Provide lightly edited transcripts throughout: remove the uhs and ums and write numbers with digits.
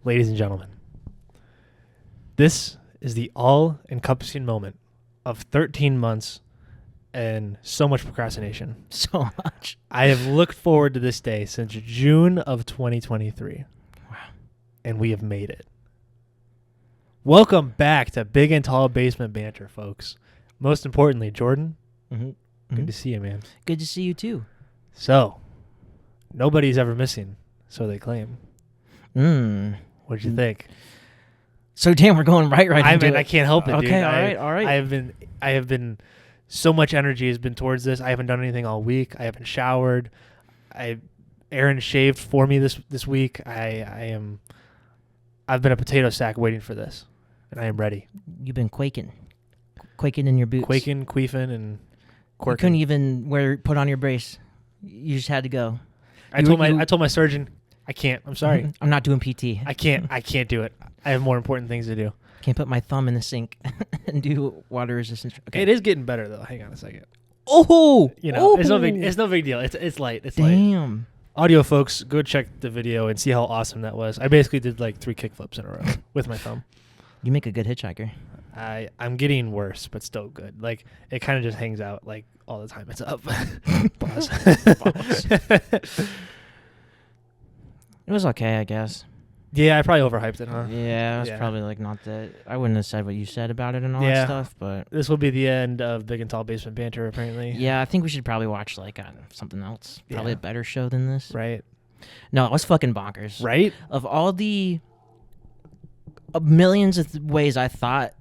Ladies and gentlemen, this is the all-encompassing moment of 13 months and so much procrastination. So much. I have looked forward to this day since June of 2023. Wow. And we have made it. Welcome back to Big and Tall Basement Banter, folks. Most importantly, Jordan, good to see you, man. Good to see you, too. So, nobody's ever missing, so they claim. What'd you think? So, damn, we're going right into it. I can't help it, dude. Okay, all right. I have been, so much energy has been towards this. I haven't done anything all week. I haven't showered. Aaron shaved for me this week. I've been a potato sack waiting for this, and I am ready. You've been quaking in your boots. Quaking, queefing, and quirking. You couldn't even put on your brace. You just had to go. I told my surgeon, I can't. I'm sorry. I'm not doing PT. I can't do it. I have more important things to do. Can't put my thumb in the sink and do water resistance. Okay. It is getting better though. Hang on a second. Oh, it's no big deal. It's light. It's light. Damn. Audio folks, go check the video and see how awesome that was. I basically did like 3 kickflips in a row with my thumb. You make a good hitchhiker. I'm getting worse, but still good. Like it kind of just hangs out like all the time. It's up. Pause. It was okay, I guess. Yeah, I probably overhyped it, huh? Yeah, it was probably like not that. I wouldn't have said what you said about it and all that stuff, but this will be the end of Big and Tall Basement Banter, apparently. Yeah, I think we should probably watch like something else. Probably a better show than this. Right. No, it was fucking bonkers. Right? Of all the millions of ways I thought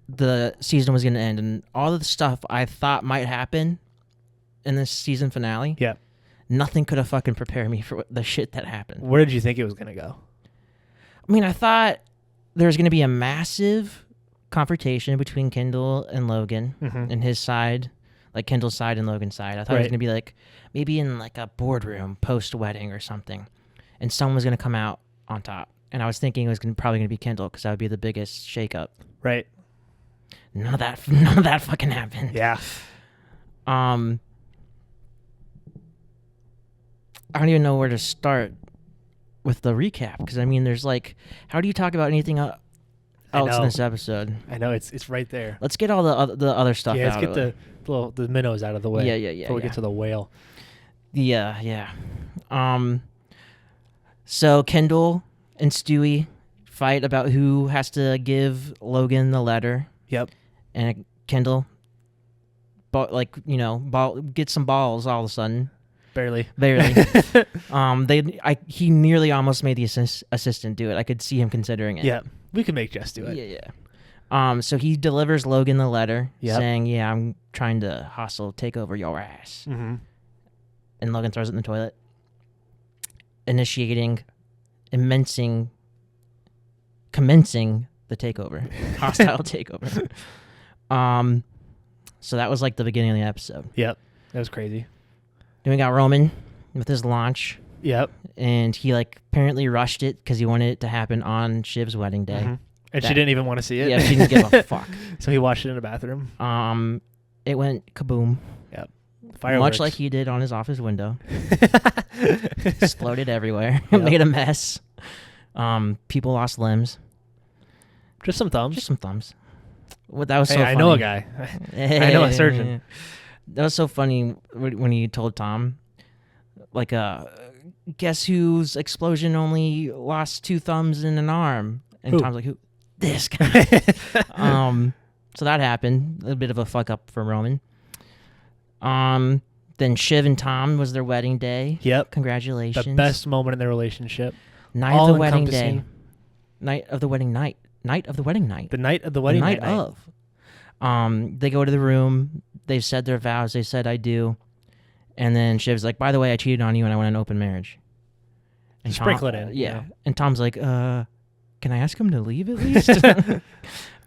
the season was going to end and all of the stuff I thought might happen in this season finale. Yeah. Nothing could have fucking prepared me for the shit that happened. Where did you think it was going to go? I mean, I thought there was going to be a massive confrontation between Kendall and Logan and his side, like Kendall's side and Logan's side. I thought it was going to be like maybe in like a boardroom post-wedding or something, and someone was going to come out on top. And I was thinking it was probably going to be Kendall because that would be the biggest shakeup. Right. None of that fucking happened. Yeah. I don't even know where to start with the recap because I mean, there's like, how do you talk about anything else in this episode? I know it's right there. Let's get all the other stuff. Yeah, out let's get the minnows out of the way. Yeah. Before we get to the whale. Yeah. So Kendall and Stewie fight about who has to give Logan the letter. Yep. And Kendall, gets some balls all of a sudden. Barely. He nearly almost made the assistant do it. I could see him considering it. Yeah, we can make Jess do it. Yeah. So he delivers Logan the letter saying, "Yeah, I'm trying to hostile take over your ass." Mm-hmm. And Logan throws it in the toilet, initiating, commencing the takeover, hostile takeover. So that was like the beginning of the episode. Yep, that was crazy. Then we got Roman with his launch. Yep. And he apparently rushed it because he wanted it to happen on Shiv's wedding day. Mm-hmm. And she didn't even want to see it. Yeah, she didn't give a fuck. So he watched it in the bathroom. It went kaboom. Yep. Fireworks. Much like he did on his office window. Exploded everywhere. Made a mess. People lost limbs. Just some thumbs. Well, that was so funny. I know a guy. I know a surgeon. That was so funny when he told Tom, guess whose explosion only lost 2 thumbs and an arm? And who? Tom's like, who? This guy. So that happened. A bit of a fuck up for Roman. Then Shiv and Tom was their wedding day. Yep. Congratulations. The best moment in their relationship. Night of the wedding day. Night of the wedding night. Night of the wedding night. The night of the wedding night. They go to the room. They've said their vows. They said, I do. And then Shiv's like, by the way, I cheated on you and I want an open marriage. And sprinkle it in. Yeah. And Tom's like, can I ask him to leave at least?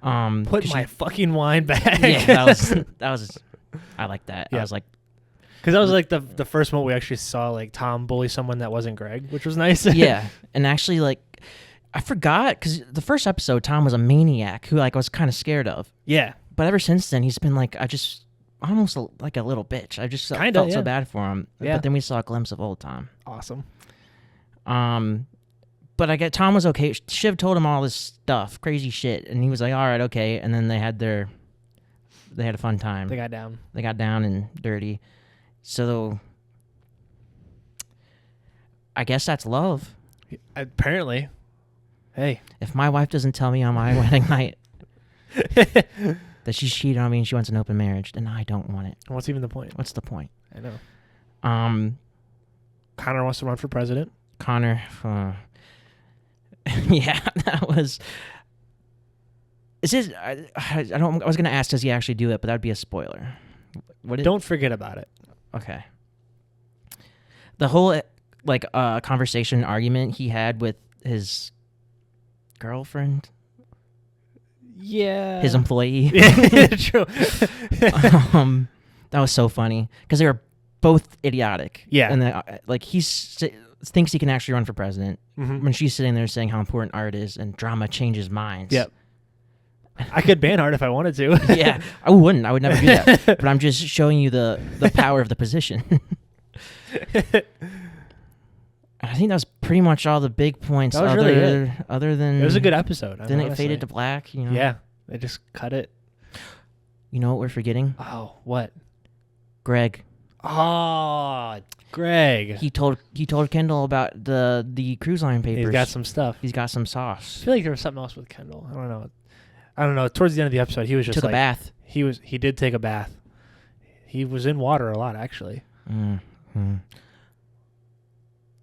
Put my fucking wine back. Yeah, that was I like that. Yeah. I was like, because that was like the first moment we actually saw like Tom bully someone that wasn't Greg, which was nice. Yeah. And actually I forgot because the first episode, Tom was a maniac who I was kind of scared of. Yeah. But ever since then, he's been almost like a little bitch. I just felt so bad for him. Yeah. But then we saw a glimpse of old Tom. Awesome. But I get Tom was okay. Shiv told him all this stuff, crazy shit, and he was like, "All right, okay." And then they had a fun time. They got down. They got down and dirty. So I guess that's love. Apparently. Hey. If my wife doesn't tell me on my wedding night that she's cheated on me and she wants an open marriage, then I don't want it. What's even the point? What's the point? I know. Connor wants to run for president. Connor, yeah, that was. Is this? I don't. I was gonna ask, does he actually do it? But that'd be a spoiler. Don't forget about it. Okay. The whole conversation argument he had with his girlfriend. Yeah. His employee. True. That was so funny because they were both idiotic. Yeah. And he thinks he can actually run for president when she's sitting there saying how important art is and drama changes minds. Yep. I could ban art if I wanted to. Yeah, I wouldn't. I would never do that. But I'm just showing you the power of the position. I think that was pretty much all the big points. That was really it. Other than it was a good episode. Then it faded to black. You know. Yeah, they just cut it. You know what we're forgetting? Oh, what? Greg. Oh, Greg. He told Kendall about the cruise line papers. He's got some stuff. He's got some sauce. I feel like there was something else with Kendall. I don't know. Towards the end of the episode, he was just took a bath. He did take a bath. He was in water a lot, actually. Mm-hmm.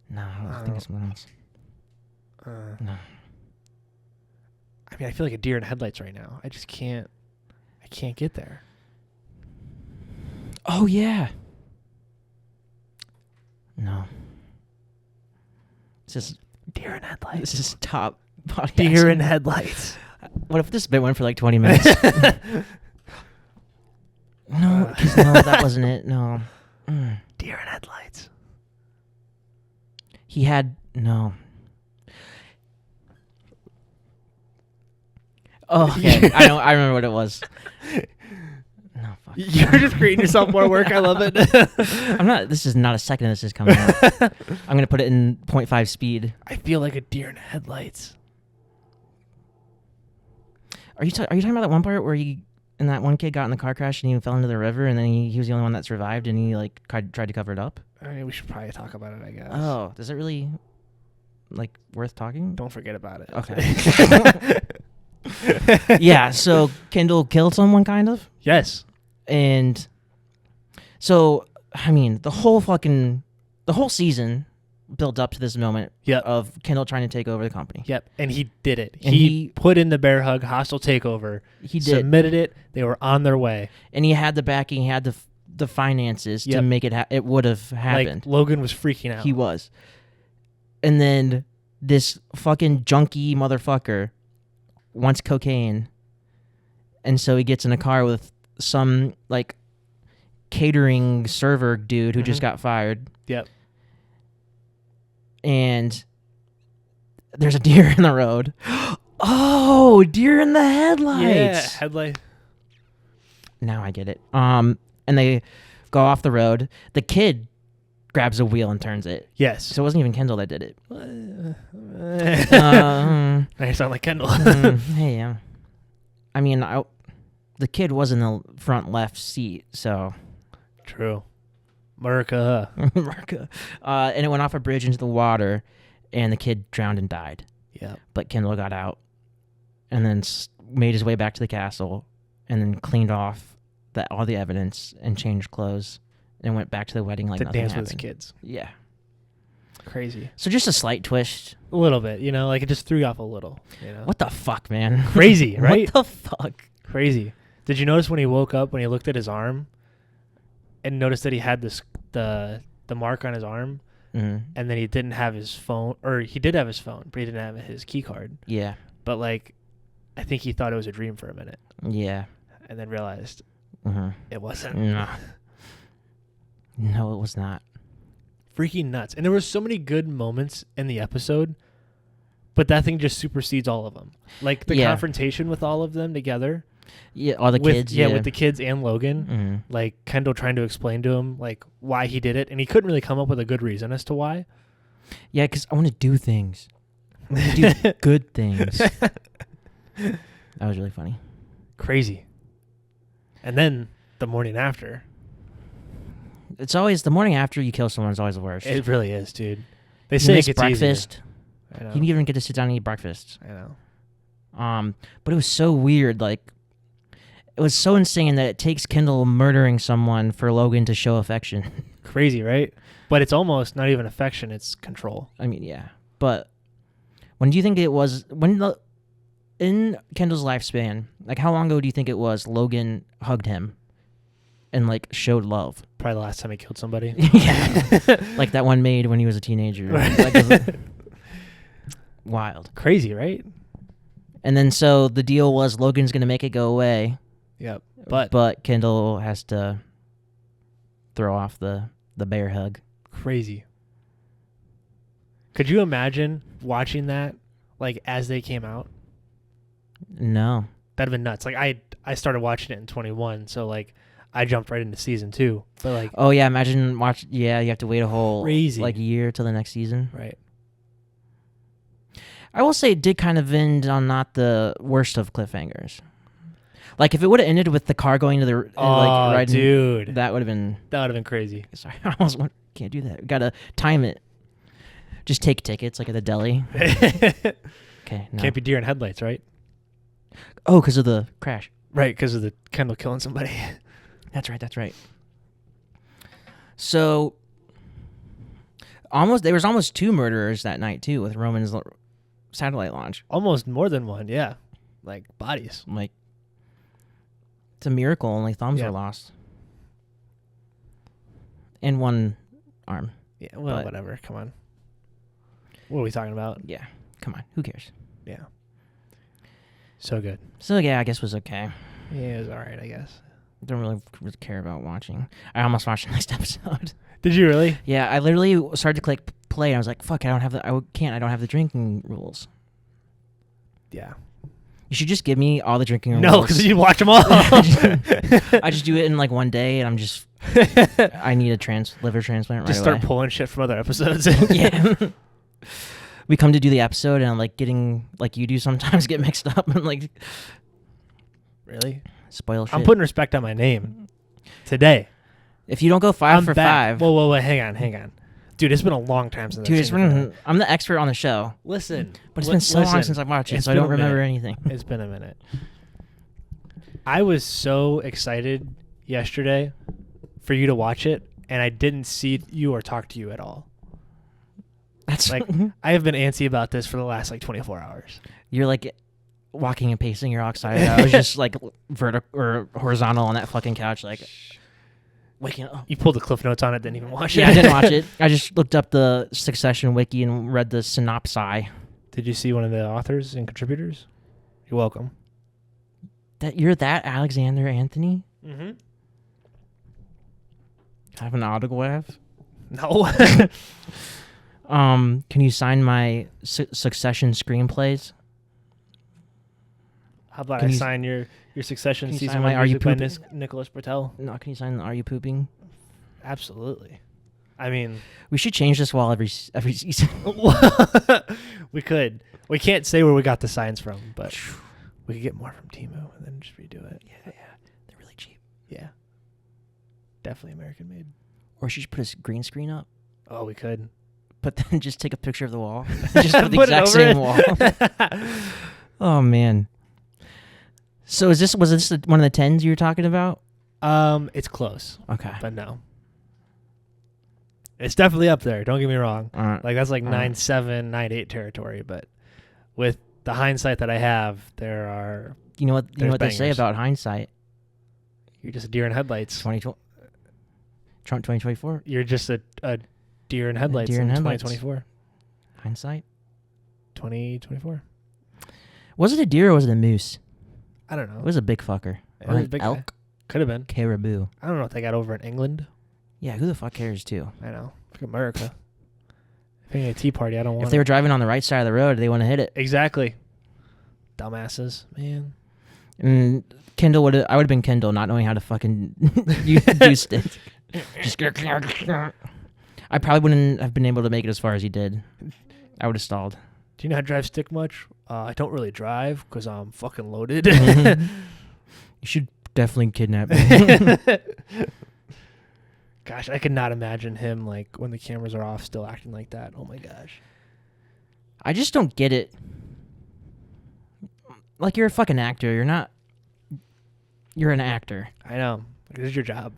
No, I think it's something else. No. I mean, I feel like a deer in headlights right now. I just can't. I can't get there. Oh yeah. No. This is deer in headlights. This is top podcast. Deer in headlights. What if this bit went for like 20 minutes? No, that wasn't it. No. Deer in headlights. He had no. Oh, okay. I remember what it was. No, fuck. You're just creating yourself more work. I love it. I'm not. This is not a second. This is coming out. I'm gonna put it in 0.5 speed. I feel like a deer in headlights. Are you talking about that one part where that one kid got in the car crash and he fell into the river and then he was the only one that survived and he tried to cover it up? I mean, we should probably talk about it, I guess. Oh, is it really worth talking? Don't forget about it. Okay. Yeah, so Kendall killed someone, kind of? Yes. And so, I mean, the whole season built up to this moment of Kendall trying to take over the company. Yep, and he did it. And he put in the bear hug hostile takeover. He did. Submitted it. They were on their way. And he had the backing. He had the finances to make it it would have happened. Like, Logan was freaking out. He was. And then this fucking junkie motherfucker wants cocaine. And so he gets in a car with some catering server dude who just got fired. Yep. And there's a deer in the road. Oh, deer in the headlights. Yeah, headlight. Now I get it. And they go off the road. The kid grabs a wheel and turns it. Yes. So it wasn't even Kendall that did it. Now you sound like Kendall. Hey, I mean, the kid was in the front left seat, so. True. America. And it went off a bridge into the water, and the kid drowned and died. Yeah. But Kendall got out, and then made his way back to the castle, and then cleaned off all the evidence and changed clothes, and went back to the wedding like to nothing dance happened. with his kids. Yeah. Crazy. So just a slight twist. A little bit, it just threw you off a little. What the fuck, man? Crazy, right? What the fuck? Crazy. Did you notice when he woke up, when he looked at his arm, and noticed that he had the mark on his arm, and then he didn't have his phone, or he did have his phone, but he didn't have his key card. Yeah. But I think he thought it was a dream for a minute. Yeah. And then realized it wasn't. No, it was not. Freaking nuts. And there were so many good moments in the episode, but that thing just supersedes all of them. The confrontation with all of them together. Yeah, all the kids. Yeah, with the kids and Logan. Kendall trying to explain to him why he did it, and he couldn't really come up with a good reason as to why. Yeah, because I want to do things. We do good things. That was really funny. Crazy. And then the morning after. It's always the morning after you kill someone is always the worst. It really is, dude. They You say miss it gets breakfast. easier. I know. You didn't even get to sit down and eat breakfast. I know. But it was so weird. Like, it was so insane that it takes Kendall murdering someone for Logan to show affection. Crazy, right? But it's almost not even affection; it's control. I mean, yeah. But when do you think it was? In Kendall's lifespan, like how long ago do you think it was Logan hugged him and like showed love? Probably the last time he killed somebody. Yeah, like that one maid when he was a teenager. Like, wild, crazy, right? And then so the deal was Logan's gonna make it go away. Yep. But Kendall has to throw off the bear hug. Crazy. Could you imagine watching that like as they came out? No. That'd have been nuts. Like I started watching it in 21, so like I jumped right into season 2. But like Oh yeah, imagine you have to wait a whole crazy like year till the next season. Right. I will say it did kind of end on not the worst of cliffhangers. Like if it would have ended with the car going to the like riding, dude, that would have been crazy. Sorry, I almost can't do that. Got to time it. Just take tickets like at the deli. Okay, no. Can't be deer in headlights, right? Oh, because of the crash. Right, because of the Kendall killing somebody. That's right. So there was almost 2 murderers that night too with Roman's satellite launch. Almost more than one, yeah. Like bodies. Like it's a miracle only thumbs were lost. And 1 arm. Yeah, well, whatever. Come on. What are we talking about? Yeah, come on. Who cares? Yeah. So good. So yeah, I guess it was okay. Yeah, it was all right, I guess. Don't really care about watching. I almost watched the next episode. Did you really? Yeah, I literally started to click play, and I was like, "Fuck! I don't have the drinking rules." Yeah. You should just give me all the drinking rules. No, because you watch them all. I just do it in like one day, and I'm just. I need a liver transplant right Just away. start pulling shit from other episodes. Yeah. We come to do the episode, and I'm like getting like you do sometimes get mixed up and like. Really? Spoil shit. I'm putting respect on my name today. If you don't go 5 for back. 5. Whoa, hang on. Dude, it's been a long time since I've seen it. I'm the expert on the show. Listen. But it's been so long since I've watched it, so I don't remember anything. It's been a minute. I was so excited yesterday for you to watch it, and I didn't see you or talk to you at all. That's like I have been antsy about this for the last like 24 hours. You're like walking and pacing. You're all excited. I was just like vertical or horizontal on that fucking couch, like waking up. You pulled the cliff notes on it, didn't even watch it. Yeah, I didn't watch it. I just looked up the Succession wiki and read the synopsis. Did you see one of the authors and contributors? You're welcome. You're that Alexander Anthony? Mm-hmm. Have an autograph? No. Can you sign my Succession screenplays? How about I sign your Succession season 1 music by Nicholas Bertel? No, can you sign Are You Pooping? Absolutely. I mean, we should change this wall every season. We could. We can't say where we got the signs from, but we could get more from Temu and then just redo it. Yeah. They're really cheap. Yeah. Definitely American made. Or she should put a green screen up. Oh, we could. But then just take a picture of the wall. Just put the exact same wall. Oh, man. So was this one of the 10s you were talking about? It's close. Okay. But no. It's definitely up there. Don't get me wrong. Like that's like 9.7, 9.8 territory. But with the hindsight that I have, there are. You know what they say about hindsight? You're just a deer in headlights. Trump 2024. You're just a deer in headlights in 2024. Hindsight. 2024. Was it a deer or was it a moose? I don't know. It was a big fucker. It was a big elk. Could have been. Caribou. I don't know what they got over in England. Yeah, who the fuck cares too? I know. Fuck America. If ain't a tea party, I don't want If they were driving on the right side of the road, they want to hit it. Exactly. Dumbasses, man. And Kendall I would have been Kendall, not knowing how to fucking do stick. Just I probably wouldn't have been able to make it as far as he did. I would have stalled. Do you know how to drive stick much? I don't really drive because I'm fucking loaded. You should definitely kidnap me. Gosh, I could not imagine him like when the cameras are off still acting like that. Oh my gosh. I just don't get it. Like, you're a fucking actor. You're not. You're an actor. I know. This is your job.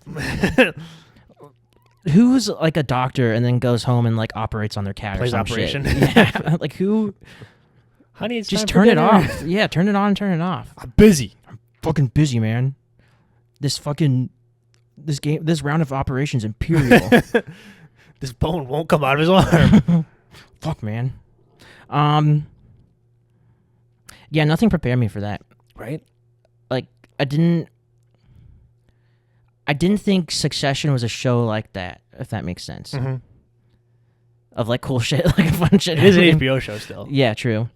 Who's like a doctor and then goes home and like operates on their cat Plays or some operation. shit? Yeah. Like, who? Honey, it's Just time for turn it dinner. off. Yeah, turn it on and turn it off. I'm busy. Fucking busy, man. This round of operations imperial. This bone won't come out of his arm. Fuck, man. Yeah, nothing prepared me for that. Right? Like, I didn't think Succession was a show like that, if that makes sense. Mm-hmm. Of like cool shit, like fun shit. It is an happening. HBO show still. Yeah, true.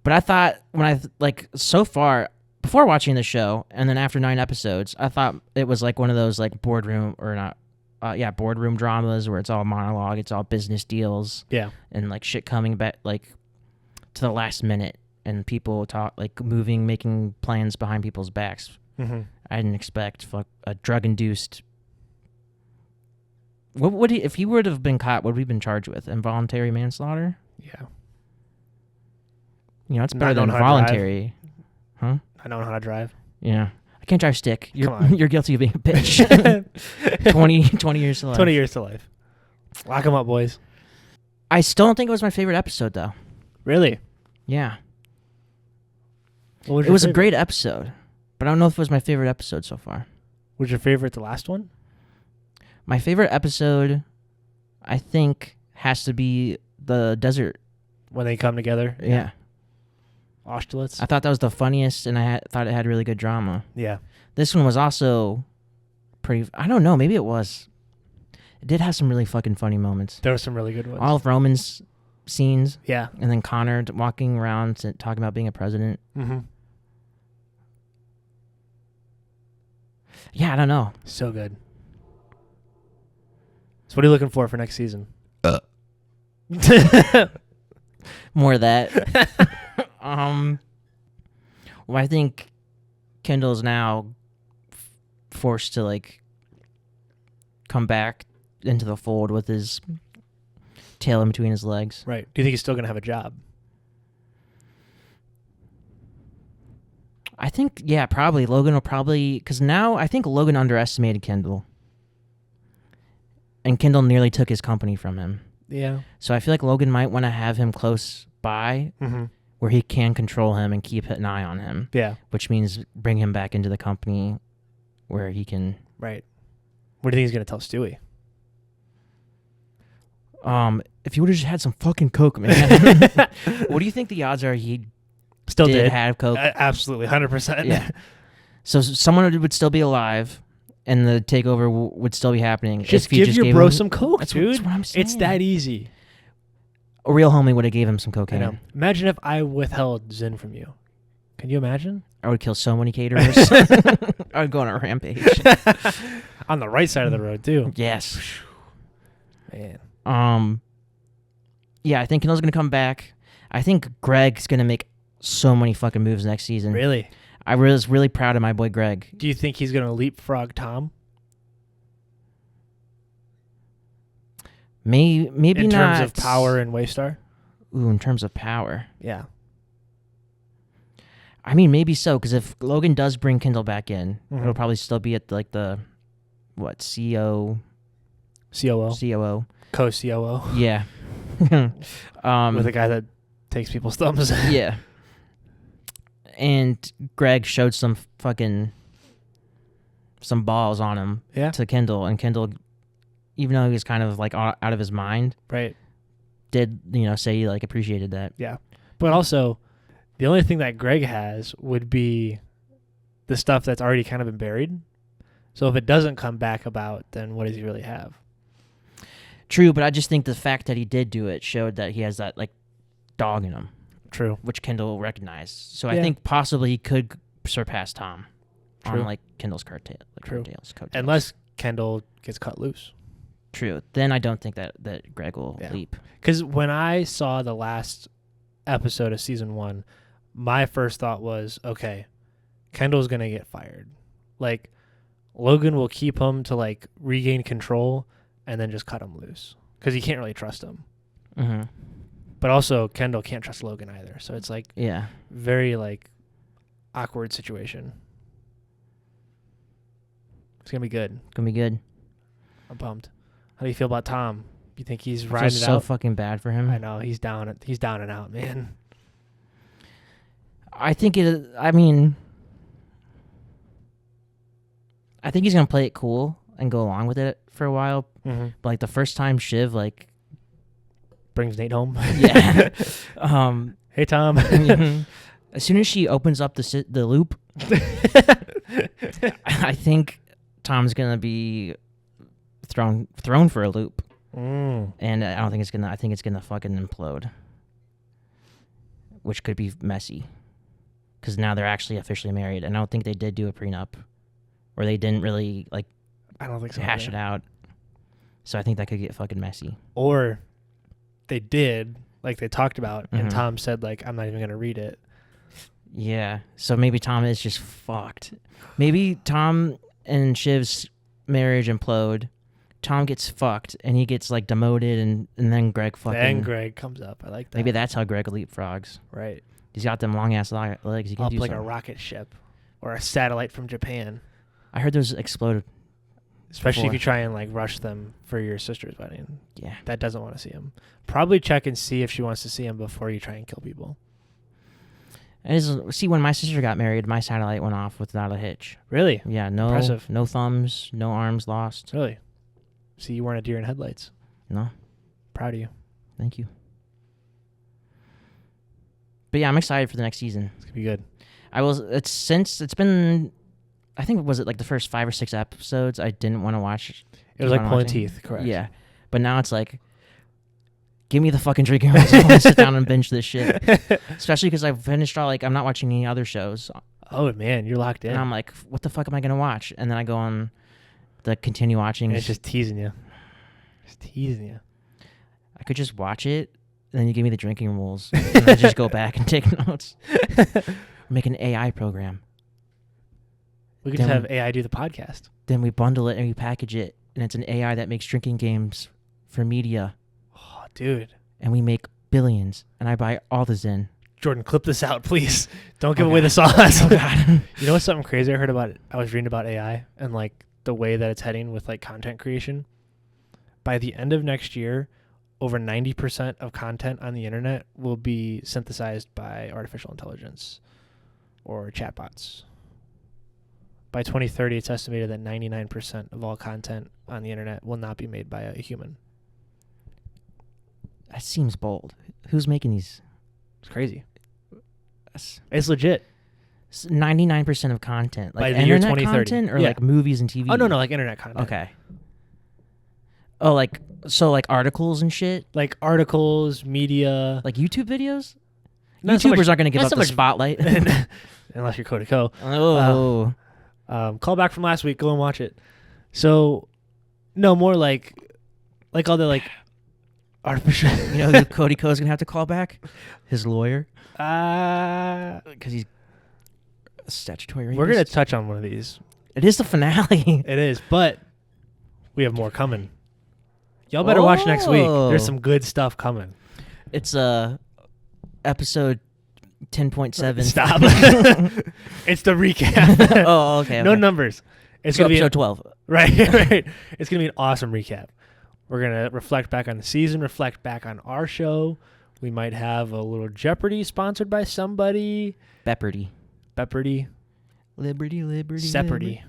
But I thought so far, before watching the show, and then after 9 episodes, I thought it was like one of those like boardroom dramas where it's all monologue, it's all business deals. Yeah. And like shit coming back like to the last minute, and people making plans behind people's backs. Mm-hmm. I didn't expect a drug-induced. What would if he would have been caught? What would he been charged with? Involuntary manslaughter. Yeah. You know, it's Not better than knowing how to voluntary. Huh? I don't know how to drive. Yeah. I can't drive stick. Come on. You're guilty of being a bitch. 20 years to life. 20 years to life. Lock them up, boys. I still don't think it was my favorite episode, though. Really? Yeah. What It was a great episode, but I don't know if it was my favorite episode so far. Was your favorite the last one? My favorite episode, I think, has to be the desert. When they come together? Yeah. Austerlitz? I thought that was the funniest, and I thought it had really good drama. Yeah. This one was also pretty... I don't know. Maybe it was. It did have some really fucking funny moments. There were some really good ones. All of Roman's scenes. Yeah. And then Connor walking around talking about being a president. Mm-hmm. Yeah, I don't know. So good. So what are you looking for next season? More of that. Well, I think Kendall's now forced to like come back into the fold with his tail in between his legs. Right. Do you think he's still going to have a job? I think, yeah, probably. Logan will probably... Because now I think Logan underestimated Kendall. And Kendall nearly took his company from him. Yeah. So I feel like Logan might want to have him close by where he can control him and keep an eye on him. Yeah. Which means bring him back into the company where he can... Right. What do you think he's going to tell Stewie? If you would have just had some fucking coke, man. What do you think the odds are he Still did have coke? Absolutely. 100%. Yeah. So someone would still be alive, and the takeover would still be happening. Just if you give your gave bro him, some coke, dude. That's what I'm saying. It's that easy. A real homie would have gave him some I cocaine. know. Imagine if I withheld Zyn from you. Can you imagine? I would kill so many caterers. I would go on a rampage. On the right side of the road, too. Yes. Man. Yeah, I think Kendall's going to come back. I think Greg's going to make so many fucking moves next season. Really? I was really proud of my boy Greg. Do you think he's going to leapfrog Tom? Maybe not. In terms of power and Waystar? Ooh, in terms of power. Yeah. I mean, maybe so, because if Logan does bring Kendall back in, it'll Mhm. probably still be at like the, what, COO. COO. Co-COO. Yeah. With a guy that takes people's thumbs. Yeah. And Greg showed some balls on him to Kendall, and Kendall, even though he was kind of like out of his mind, right, did say he like appreciated that. Yeah, but also the only thing that Greg has would be the stuff that's already kind of been buried. So if it doesn't come back about, then what does he really have? True, but I just think the fact that he did do it showed that he has that like dog in him. True. Which Kendall recognized. So I think possibly he could surpass Tom on like Kendall's coattails. Unless Kendall gets cut loose. True. Then I don't think that Greg will leap. Because when I saw the last episode of season 1, my first thought was, okay, Kendall's going to get fired. Like, Logan will keep him to, like, regain control and then just cut him loose because he can't really trust him. Mm-hmm. But also, Kendall can't trust Logan either. So it's, like, very, like, awkward situation. It's going to be good. Gonna be good. I'm pumped. How do you feel about Tom? You think he's I riding feel it so out? fucking bad for him. I know. He's down and out, man. I think he's gonna play it cool and go along with it for a while. Mm-hmm. But like the first time Shiv Brings Nate home. yeah, Hey, Tom. mm-hmm. As soon as she opens up the loop, I think Tom's gonna be thrown for a loop. And I don't think it's gonna. I think it's gonna fucking implode, which could be messy, because now they're actually officially married, and I don't think they did do a prenup, or they didn't really like. I don't think so. Hash it out. So I think that could get fucking messy. Or they did, like they talked about, and Mm-hmm. Tom said, like, I'm not even gonna read it. Yeah. So maybe Tom is just fucked. Maybe Tom and Shiv's marriage implode. Tom gets fucked and he gets like demoted, and then Greg fucking. Then Greg comes up. I like that. Maybe that's how Greg leapfrogs. Right. He's got them long ass legs. He can Up do like a something. rocket ship or a satellite from Japan. I heard those exploded. Especially before. if you try and like rush them for your sister's wedding. Yeah. That doesn't want to see him. Probably check and see if she wants to see him before you try and kill people. See, when my sister got married, my satellite went off without a hitch. Really? Yeah. No. Impressive. No thumbs. No arms lost. Really? See, you weren't a deer in headlights. No. Proud of you. Thank you. But yeah, I'm excited for the next season. It's gonna be good. It's been, I think, was it like the first 5 or 6 episodes I didn't want to watch. It was like on pulling watching. teeth, correct? Yeah. But now it's like, give me the fucking drinking rules. I want to sit down and binge this shit. Especially because I've finished all, like, I'm not watching any other shows. Oh man, you're locked in. And I'm like, what the fuck am I going to watch? And then I go on the continue watching. And it's just teasing you. Just teasing you. I could just watch it, and then you give me the drinking rules. And I just go back and take notes. Make an AI program. We could just have AI do the podcast. Then we bundle it and we package it, and it's an AI that makes drinking games for media. Oh, dude. And we make billions, and I buy all the Zen. Jordan, clip this out, please. Don't give away God. the sauce. Oh, God. You know what's something crazy I heard about? I was reading about AI and like the way that it's heading with like content creation. By the end of next year, over 90% of content on the internet will be synthesized by artificial intelligence or chatbots. By 2030, it's estimated that 99% of all content on the internet will not be made by a human. That seems bold. Who's making these? It's crazy. That's It's legit. 99% of content. Like By the year internet 2030. content or Yeah. like movies and TV? Oh, no, like internet content. Okay. Oh, like, so like articles and shit? Like articles, media. Like YouTube videos? Not so YouTubers much- aren't going to give not up so the much- spotlight. Unless you're Cody Co. Oh. Call back from last week. Go and watch it. So, no, more like all the like artificial. You know who Cody Co's going to have to call back? His lawyer. We're Because he's a statutory rapist. gonna touch on one of these. It is the finale. It is, but we have more coming. Y'all better watch next week. Oh. There's some good stuff coming. It's episode 10.7. Stop. It's the recap. Oh, okay. No okay. numbers. It's So gonna be episode 12. right. It's gonna be an awesome recap. We're gonna reflect back on the season, reflect back on our show. We might have a little Jeopardy sponsored by somebody. Beppardy. Beppardy. Liberty. Separity.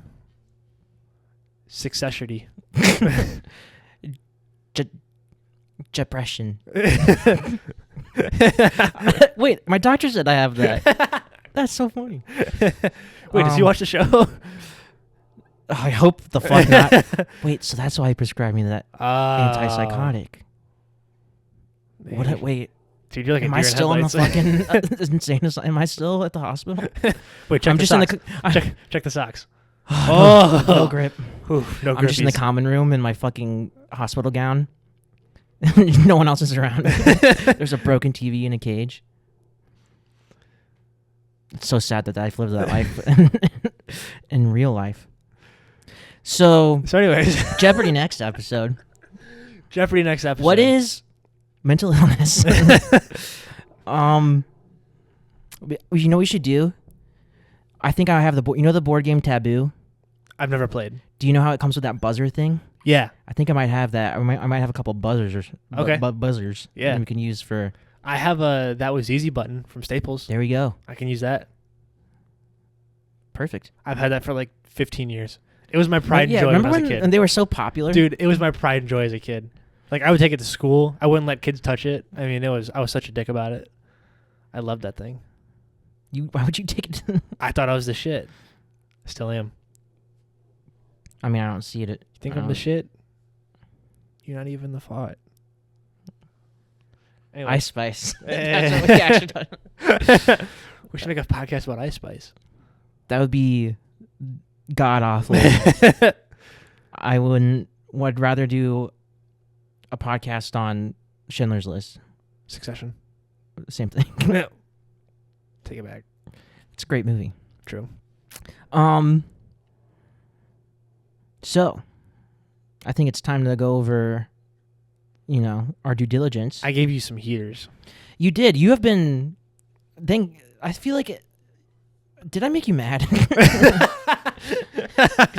Successority. Depression. Wait, my doctor said I have that. That's so funny. Wait, does he watch the show? I hope the fuck not. Wait, so that's why he prescribed me that antipsychotic. Man. Wait, Dude, you're like am a I deer in still in the headlights. fucking insane asylum? Am I still at the hospital? Wait, check I'm the just socks. in the check the socks. no grip. Ooh, no I'm just in the grippies. common room in my fucking hospital gown. No one else is around. There's a broken TV in a cage. It's so sad that I've lived that life in real life. So anyways, Jeopardy next episode. Jeopardy next episode. What is mental illness? You know what we should do? I think I have the the board game Taboo. I've never played. Do you know how it comes with that buzzer thing? Yeah. I think I might have that. I might have a couple buzzers. Buzzers. Yeah. That we can use for. I have a That Was Easy button from Staples. There we go. I can use that. Perfect. I've had that for like 15 years. It was my pride and joy remember when I was a kid. And they were so popular? Dude, it was my pride and joy as a kid. Like, I would take it to school. I wouldn't let kids touch it. I mean, I was such a dick about it. I loved that thing. Why would you take it to... I thought I was the shit. I still am. I mean, I don't see it. You think I'm the shit? You're not even the thought. Anyway. Ice Spice. That's what we actually talked. We should make a podcast about Ice Spice. That would be god awful. I would rather do a podcast on Schindler's List. Succession. Same thing. Take it back. It's a great movie. True. So, I think it's time to go over, our due diligence. I gave you some heaters. You did. You have been... I feel like it... Did I make you mad? Because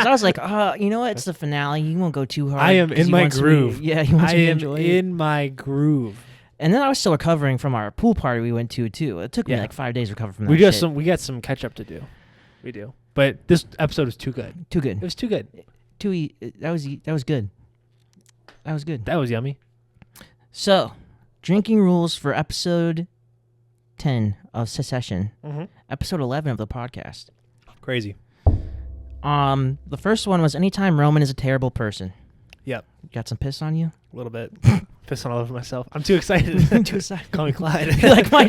I was like, you know what? It's the finale. You won't go too hard. I am in my groove. Yeah, he wants I me to am enjoy in my groove. And then I was still recovering from our pool party we went to, too. It took me like 5 days to recover from that shit. We got some catch up to do. We do. But this episode was too good. Too good. It was too good. That was good. That was good. That was yummy. So, drinking rules for episode 10 of Secession. Mm-hmm. Episode 11 of the podcast. Crazy. The first one was anytime Roman is a terrible person. Yep. Got some piss on you? A little bit. Pissing all over myself. I'm too excited. I'm too excited. Call me Clyde. You're like my...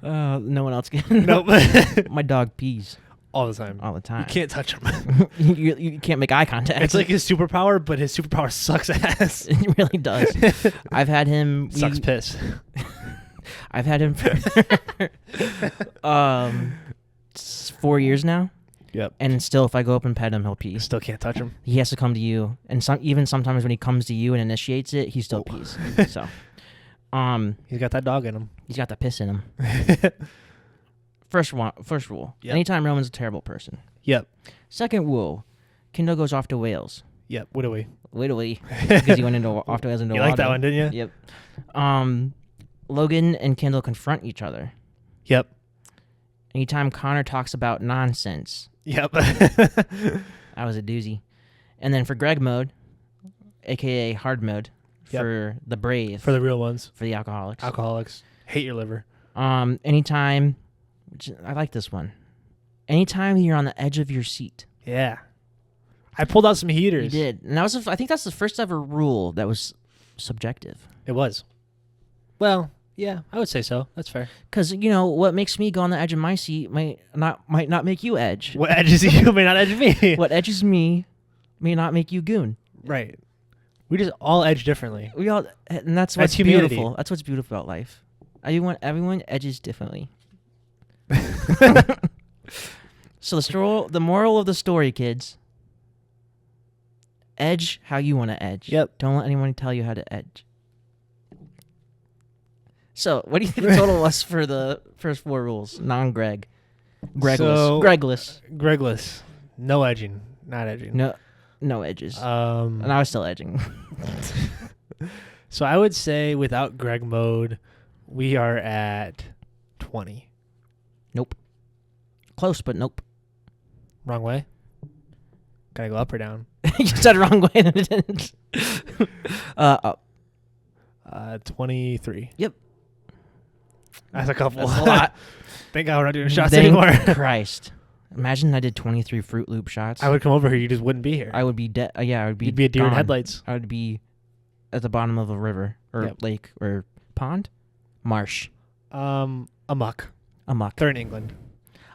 no one else can. Nope. My dog pees. All the time. All the time. You can't touch him. you can't make eye contact. It's like his superpower, but his superpower sucks ass. It really does. I've had him... Sucks piss. I've had him for 4 years now. Yep. And still, if I go up and pet him, he'll pee. Still can't touch him. He has to come to you, and even sometimes when he comes to you and initiates it, he still pees. So, he's got that dog in him. He's got the piss in him. First rule: Yep. anytime Roman's a terrible person. Yep. Second rule: Kendall goes off to Wales. Yep. What do we? Literally, because he went off to Wales into You water. like that one, didn't you? Yep. Logan and Kendall confront each other. Yep. Anytime Connor talks about nonsense. Yep. That was a doozy. And then for Greg mode, a.k.a. hard mode, for the brave. For the real ones. For the alcoholics. Alcoholics. Hate your liver. Anytime, I like this one. Anytime you're on the edge of your seat. Yeah. I pulled out some heaters. You did. And I think that's the first ever rule that was subjective. It was. Well, yeah, I would say so. That's fair. Because, what makes me go on the edge of my seat might not make you edge. What edges you may not edge me. What edges me may not make you goon. Right. We just all edge differently. And that's what's humanity. beautiful. That's what's beautiful about life. Everyone edges differently. So the moral of the story, kids. Edge how you want to edge. Yep. Don't let anyone tell you how to edge. So, what do you think the total was for the first 4 rules? Non-Greg. Gregless. Gregless. No edging. Not edging. No edges. And I was still edging. So I would say without Greg mode, we are at 20. Nope. Close, but nope. Wrong way? Gotta go up or down? You said it wrong way, and it didn't. Up. 23. Yep. That's a couple. That's a lot. Thank God we're not doing shots anymore. Christ. Imagine I did 23 Fruit Loop shots. I would come over here. You just wouldn't be here. I would be dead. Yeah, I would be. You'd be a deer in gone. headlights. I would be at the bottom of a river or lake or pond, marsh. Amok. They're in England.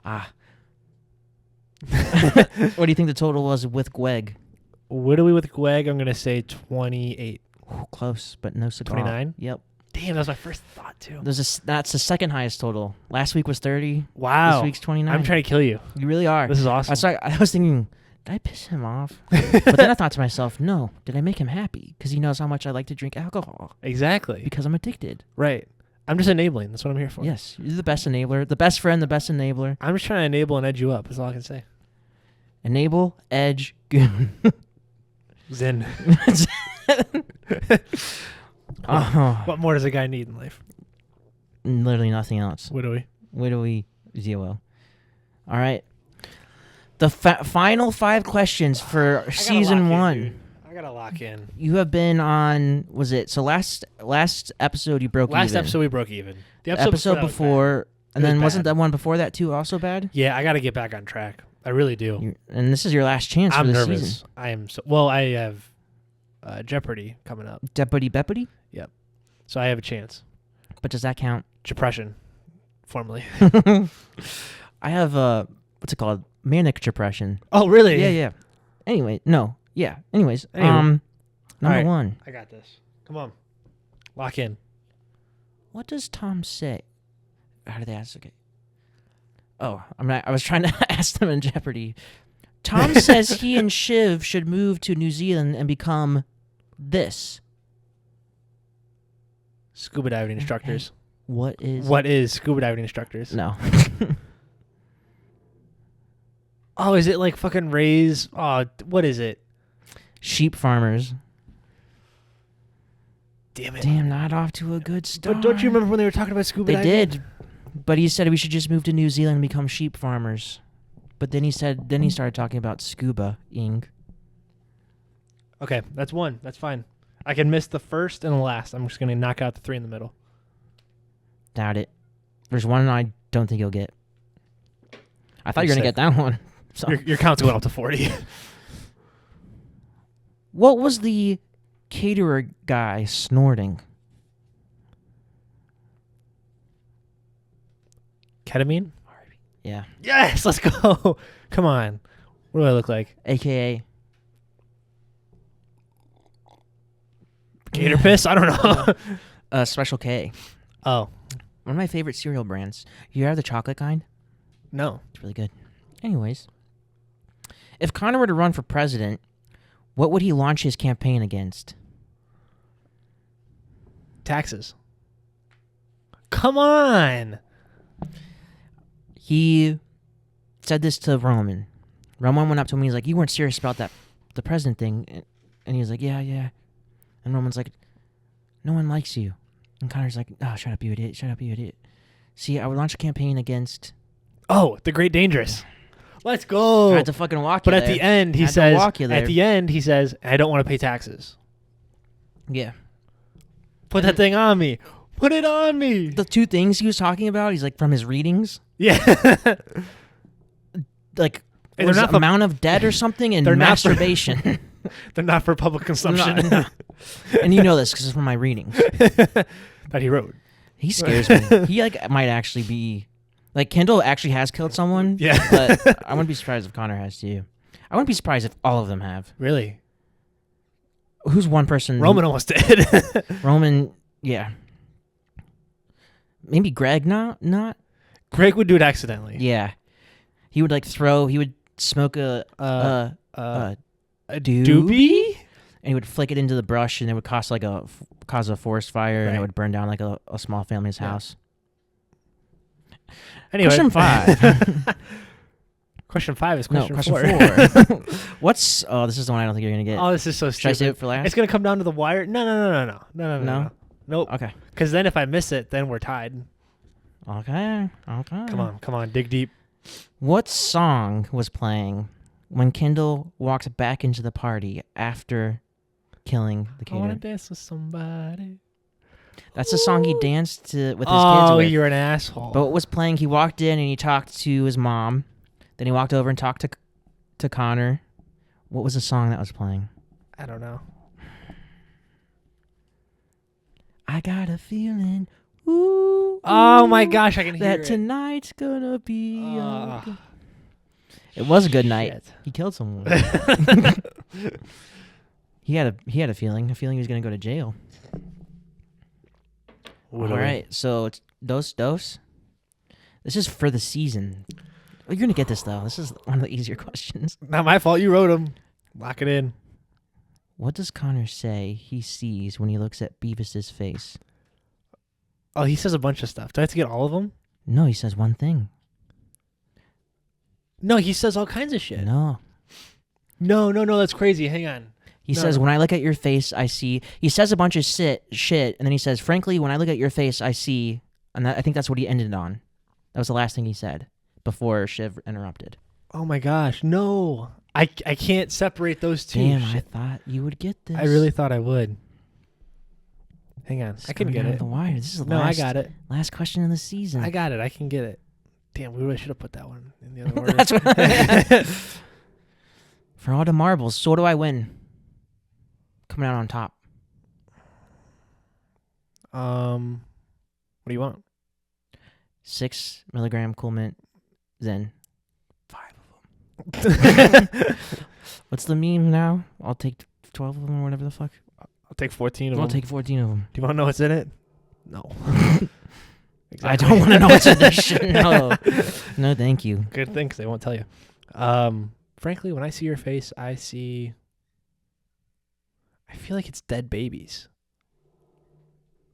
What do you think the total was with Gweg? What are we with Gweg? I'm gonna say 28. Ooh, close, but no cigar. 29? Yep. Damn, that was my first thought too. That's the second highest total. Last week was 30. Wow. This week's 29. I'm trying to kill you. You really are. This is awesome. I was thinking, did I piss him off? But then I thought to myself, no, did I make him happy? Because he knows how much I like to drink alcohol. Exactly. Because I'm addicted. Right. I'm just enabling. That's what I'm here for. Yes, you're the best enabler, the best friend, the best enabler. I'm just trying to enable and edge you up. That's all I can say. Enable, edge, goon. Zen. Oh. What more does a guy need in life? Literally nothing else. Widowy. Zero. All right. The final 5 questions for season 1. I gotta lock in. You have been on. Was it so? Last episode you broke even. Last episode we broke even. The episode before, and then wasn't bad. that one before that too also bad? Yeah, I gotta get back on track. I really do. And this is your last chance I'm for the nervous. season. I am so. Well, I have Jeopardy coming up. Deputy Beppity? Yep. So I have a chance. But does that count? Depression, formerly. I have what's it called? Manic depression. Oh, really? Yeah. Anyway, no. Yeah. Anyways, Anyway. number right. 1. I got this. Come on. Lock in. What does Tom say? How did they ask? Okay. Oh, I was trying to ask them in Jeopardy. Tom says he and Shiv should move to New Zealand and become this. Scuba diving instructors. What is scuba diving instructors? No. Oh, is it like fucking raise? Oh, what is it? Sheep farmers. Damn it. Damn, not off to a good start. But don't you remember when they were talking about scuba They diving? did. But he said we should just move to New Zealand and become sheep farmers. But then he started talking about scuba-ing. Okay, that's 1. That's fine. I can miss the first and the last. I'm just going to knock out the 3 in the middle. Doubt it. There's one I don't think you'll get. I thought you were going to get that one. So. Your count's going up to 40. What was the caterer guy snorting? Ketamine? Yeah. Yes, let's go. Come on. What do I look like? AKA. Gator piss? I don't know. Special K. Oh. One of my favorite cereal brands. You have the chocolate kind? No. It's really good. Anyways. If Connor were to run for president, what would he launch his campaign against? Taxes. Come on. He said this to Roman. Roman went up to him and he's like, you weren't serious about the president thing. And he was like, yeah. And Roman's like, no one likes you. And Connor's like, oh, shut up, you idiot. See, I would launch a campaign against... Oh, the Great Dangerous. Let's go. I had to fucking walk you But there. at the end, he says, I don't want to pay taxes. Yeah. Put that thing on me. Put it on me. The 2 things he was talking about, he's like, from his readings. Yeah. Like, And was they're it not amount of debt or something and They're not for- masturbation. They're not for public consumption. No. And you know this because it's from my readings. That he wrote. He scares me. He might actually be... Like, Kendall actually has killed someone. Yeah. But I wouldn't be surprised if Connor has too. I wouldn't be surprised if all of them have. Really? Who's one person? Roman almost did. Roman, yeah. Maybe Greg not? Greg would do it accidentally. Yeah. He would he would smoke a doobie? And he would flick it into the brush and it would cause a forest fire and it would burn down like a small family's house. Anyway. Question 5. Question 5 is question 4. 4. This is the one I don't think you're going to get. Oh, this is so stupid. Should I save it for last? It's going to come down to the wire. No. Nope. Okay. Because then if I miss it, then we're tied. Okay. Come on. Dig deep. What song was playing when Kendall walked back into the party after killing the I want caterer? to dance with somebody. That's the song he danced to with his kids Oh, with. you're an asshole. But what was playing, he walked in and he talked to his mom. Then he walked over and talked to Connor. What was the song that was playing? I don't know. I got a feeling, ooh, Oh my gosh, I can hear that it. tonight's gonna be. It was a good night. Shit. He killed someone. he had a feeling. A feeling he was gonna go to jail. All right, so it's dos. This is for the season. You're going to get this, though. This is one of the easier questions. Not my fault. You wrote them. Lock it in. What does Connor say he sees when he looks at Beavis's face? Oh, he says a bunch of stuff. Do I have to get all of them? No, he says one thing. No, he says all kinds of shit. No. No, that's crazy. Hang on. He says, when I look at your face, I see... He says a bunch of shit, and then he says, frankly, when I look at your face, I see... And I think that's what he ended on. That was the last thing he said before Shiv interrupted. Oh, my gosh. No. I can't separate those two. Damn, I thought you would get this. I really thought I would. Hang on. I can get it. The wire. This is the I got it. Last question of the season. I got it. I can get it. Damn, we really should have put that one in the other order. That's what... For all the marbles, so what do I win? Coming out on top. What do you want? 6 milligram Cool Mint Zen. 5 of them. What's the meme now? I'll take 12 of them or whatever the fuck. I'll take 14 of them. I'll take 14 of them. Do you want to know what's in it? No. Exactly. I don't want to know what's in this shit. No. No, thank you. Good thing, because they won't tell you. Frankly, when I see your face, I feel like it's dead babies.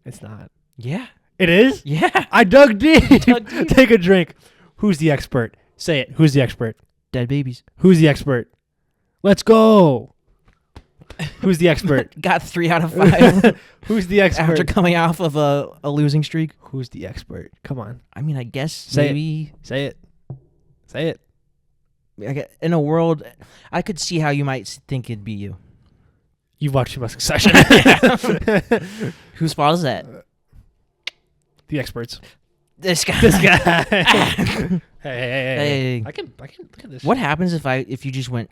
It's not. Yeah. It is? Yeah. I dug deep. Take a drink. Who's the expert? Say it. Who's the expert? Dead babies. Who's the expert? Let's go. Who's the expert? Got 3 out of 5. Who's the expert? After coming off of a losing streak. Who's the expert? Come on. I mean, I guess Say maybe... Say it. Say it. In a world... I could see how you might think it'd be you. You've watched too much Succession. Whose fault is that? The experts. This guy. Hey. I can look at this. What happens if you just went...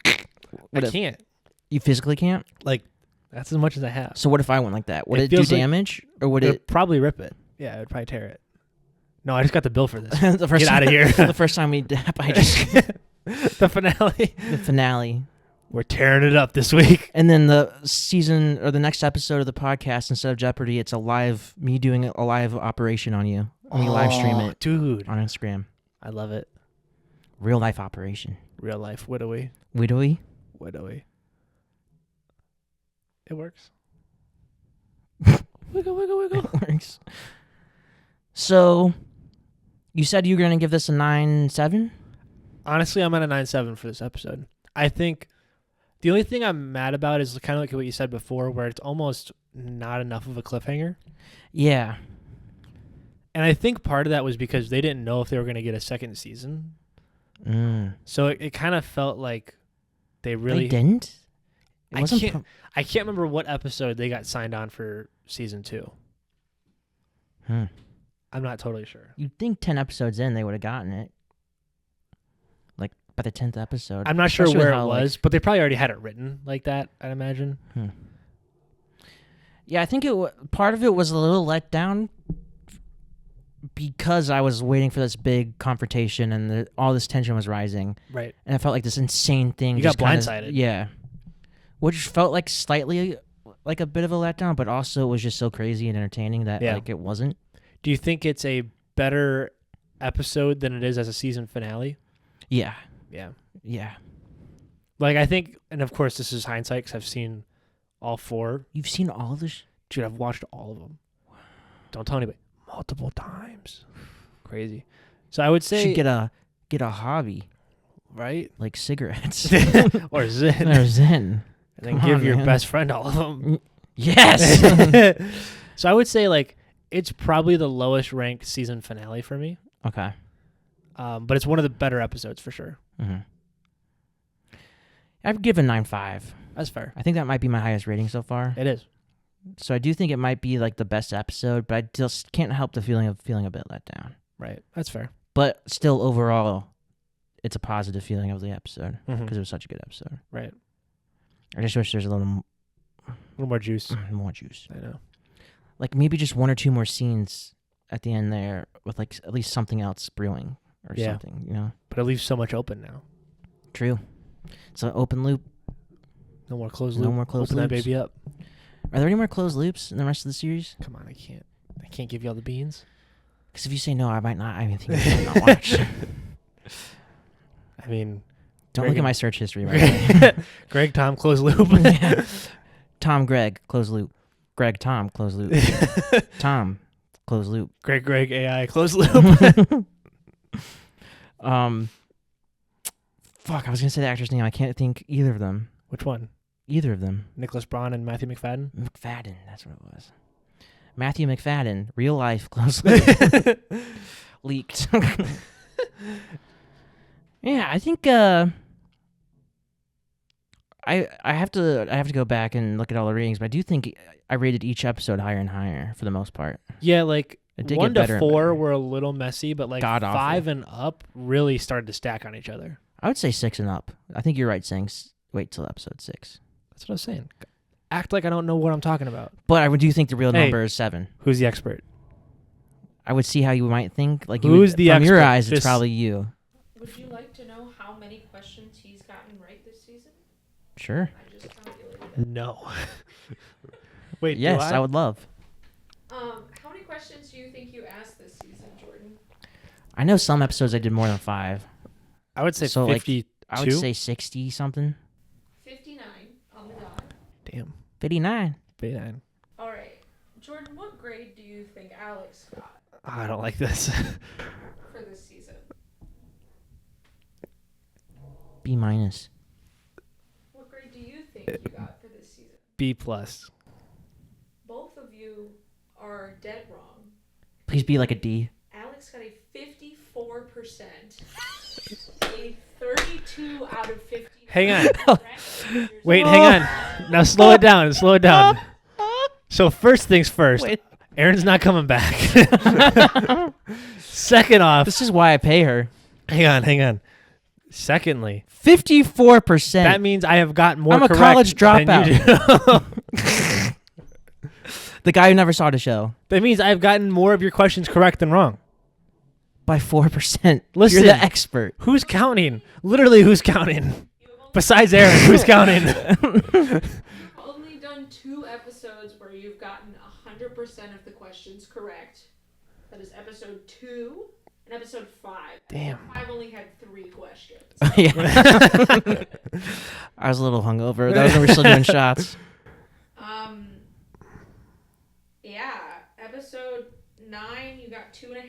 I can't. You physically can't? Like, that's as much as I have. So what if I went like that? Would it do feels like damage? Or would It'd it... probably rip it. Yeah, it would probably tear it. No, I just got the bill for this. Get out of here. The first time we dap, I just... The finale. The finale. We're tearing it up this week. And then the season or the next episode of the podcast, instead of Jeopardy, it's me doing a live operation on you. We live stream it, dude, on Instagram. I love it. Real life operation. Real life widowy. Widowy. It works. Wiggle. It works. So, you said you were going to give this a 9.7? Honestly, I'm at a 9.7 for this episode. I think the only thing I'm mad about is kind of like what you said before, where it's almost not enough of a cliffhanger. Yeah. And I think part of that was because they didn't know if they were going to get a second season. So it kind of felt like they really... They didn't? I can't remember what episode they got signed on for season 2. I'm not totally sure. You'd think 10 episodes in, they would have gotten it. Like, by the 10th episode. I'm not sure where it was, but they probably already had it written like that, I'd imagine. Yeah, I think part of it was a little let down because I was waiting for this big confrontation and all this tension was rising. Right. And I felt like this insane thing. You got blindsided. Yeah. Which felt like slightly like a bit of a letdown, but also was just so crazy and entertaining that like it wasn't. Do you think it's a better episode than it is as a season finale? Yeah. Yeah. Like, I think, and of course this is hindsight because I've seen all 4. You've seen all of this? Dude, I've watched all of them. Don't tell anybody. Multiple times. Crazy. So I would say... You should get a hobby. Right? Like cigarettes. Or Zen. And then give your best friend all of them. Yes! So I would say, like, it's probably the lowest ranked season finale for me. Okay. But it's one of the better episodes for sure. I've given 9.5. That's fair. I think that might be my highest rating so far. It is. So I do think it might be like the best episode, but I just can't help the feeling of feeling a bit let down. Right. That's fair. But still, overall, it's a positive feeling of the episode because it was such a good episode. Right. I just wish there's a little more juice. More juice. I know. Like maybe just 1 or 2 more scenes at the end there with like at least something else brewing or something, you know? But it leaves so much open now. True. It's an open loop. No more closed loop. No more closed Open loops. that baby up. Are there any more closed loops in the rest of the series? Come on, I can't. I can't give you all the beans. Because if you say no, I might not. I think I might not watch. I mean, don't look at my search history right now. Greg, Tom, close loop. Yeah. Tom, Greg, close loop. Greg, Tom, close loop. Tom, close loop. Greg, AI, close loop. Fuck, I was gonna say the actor's name. I can't think either of them. Which one? Either of them. Nicholas Braun and Matthew McFadden? McFadden, that's what it was. Matthew McFadden, real life, close loop. Leaked. Yeah, I think I have to go back and look at all the ratings, but I do think I rated each episode higher and higher for the most part. Yeah, like It did 1 get to better 4 were a little messy, but like God-awful. 5 and up really started to stack on each other. I would say 6 and up. I think you're right saying wait till episode 6. That's what I was saying. Act like I don't know what I'm talking about. But I do think the real number is 7. Who's the expert? I would see how you might think. Like Who's the from your expert? eyes, it's Just- probably you. Would you like to know how many questions he's gotten right this season? Sure. I just calculated it. No. Wait, Yes, do I would love. How many questions do you think you asked this season, Jordan? I know some episodes I did more than 5. I would say So, like, 52. I would say 60 something. 59 on the dot. Damn. 59. 59. All right. Jordan, what grade do you think Alex got I don't like this. for this season? B minus. What grade do you think you got for this season? B plus. Both of you are dead wrong. Please be like a D. Alex got a 54%. A 32 out of 50. Hang on. Congratulations. Wait, hang on. Now slow it down. Slow it down. So first things first. Wait. Aaron's not coming back. Second off. This is why I pay her. Hang on. Secondly, 54%. that means I have gotten more I'm a correct college than you dropout. do. The guy who never saw the show. That means I've gotten more of your questions correct than wrong. By 4%. Listen. You're the expert. Who's counting? Literally, who's counting? Besides Aaron, who's counting? You've only done 2 episodes where you've gotten 100% of the questions correct. That is episode 2 and episode 5. Damn. 5 only had 3 questions. Yeah. I was a little hungover. That was when we were still doing shots. Yeah. Episode 9, you got 2.5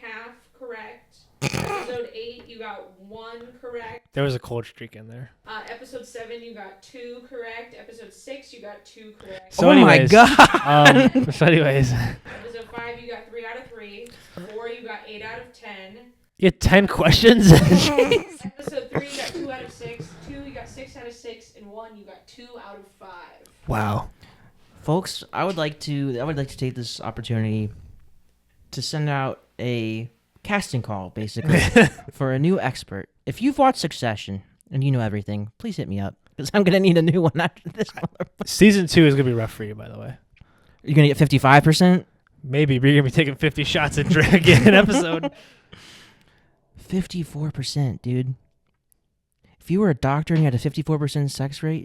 correct. Episode 8, you got 1 correct. There was a cold streak in there. Episode 7, you got 2 correct. Episode 6, you got 2 correct. So oh anyways, my god. So anyways, Episode 5, you got 3 out of 3. 4, you got 8 out of 10. you had 10 questions? Episode 3, you got 2 out of 6. 2, you got 6 out of 6. And 1, you got 2 out of 5. Wow. Folks, I would like to take this opportunity to send out a casting call, basically, for a new expert. If you've watched Succession and you know everything, please hit me up, because I'm going to need a new one after this one. Season 2 is going to be rough for you, by the way. You're going to get 55%? Maybe, but you're going to be taking 50 shots and dragging an episode. 54%, dude. If you were a doctor and you had a 54%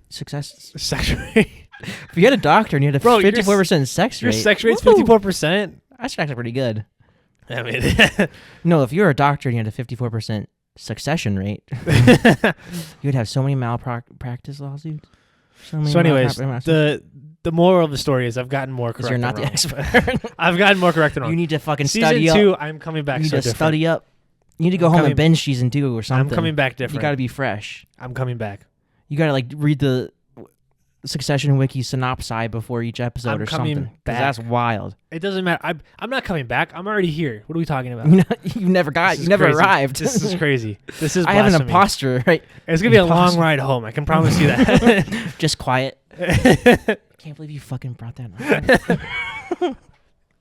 success... Sex rate. If you had a doctor and you had a Bro, your 54% sex rate... Your sex rate's woo! 54%? That's actually pretty good. I mean, No, if you were a doctor and you had a 54% succession rate, you'd have so many malpractice lawsuits. So anyways, the moral of the story is I've gotten more correct you're not than the wrong. expert. I've gotten more correct than wrong. You need to fucking Season study 2, up. I'm coming back You need so to different. study up. You need to go I'm home coming- and binge season 2 or something. I'm coming back different. You got to be fresh. I'm coming back. You got to like read the Succession wiki synopsis before each episode I'm or coming something. 'Cause back. that's wild. It doesn't matter. I'm not coming back. I'm already here. What are we talking about? You never got. This You is never crazy. arrived. This is crazy. This is I have an blasphemy. imposter, right? It's going to be a long Imposter. ride home. I can promise you that. Just quiet. Can't believe you fucking brought that up.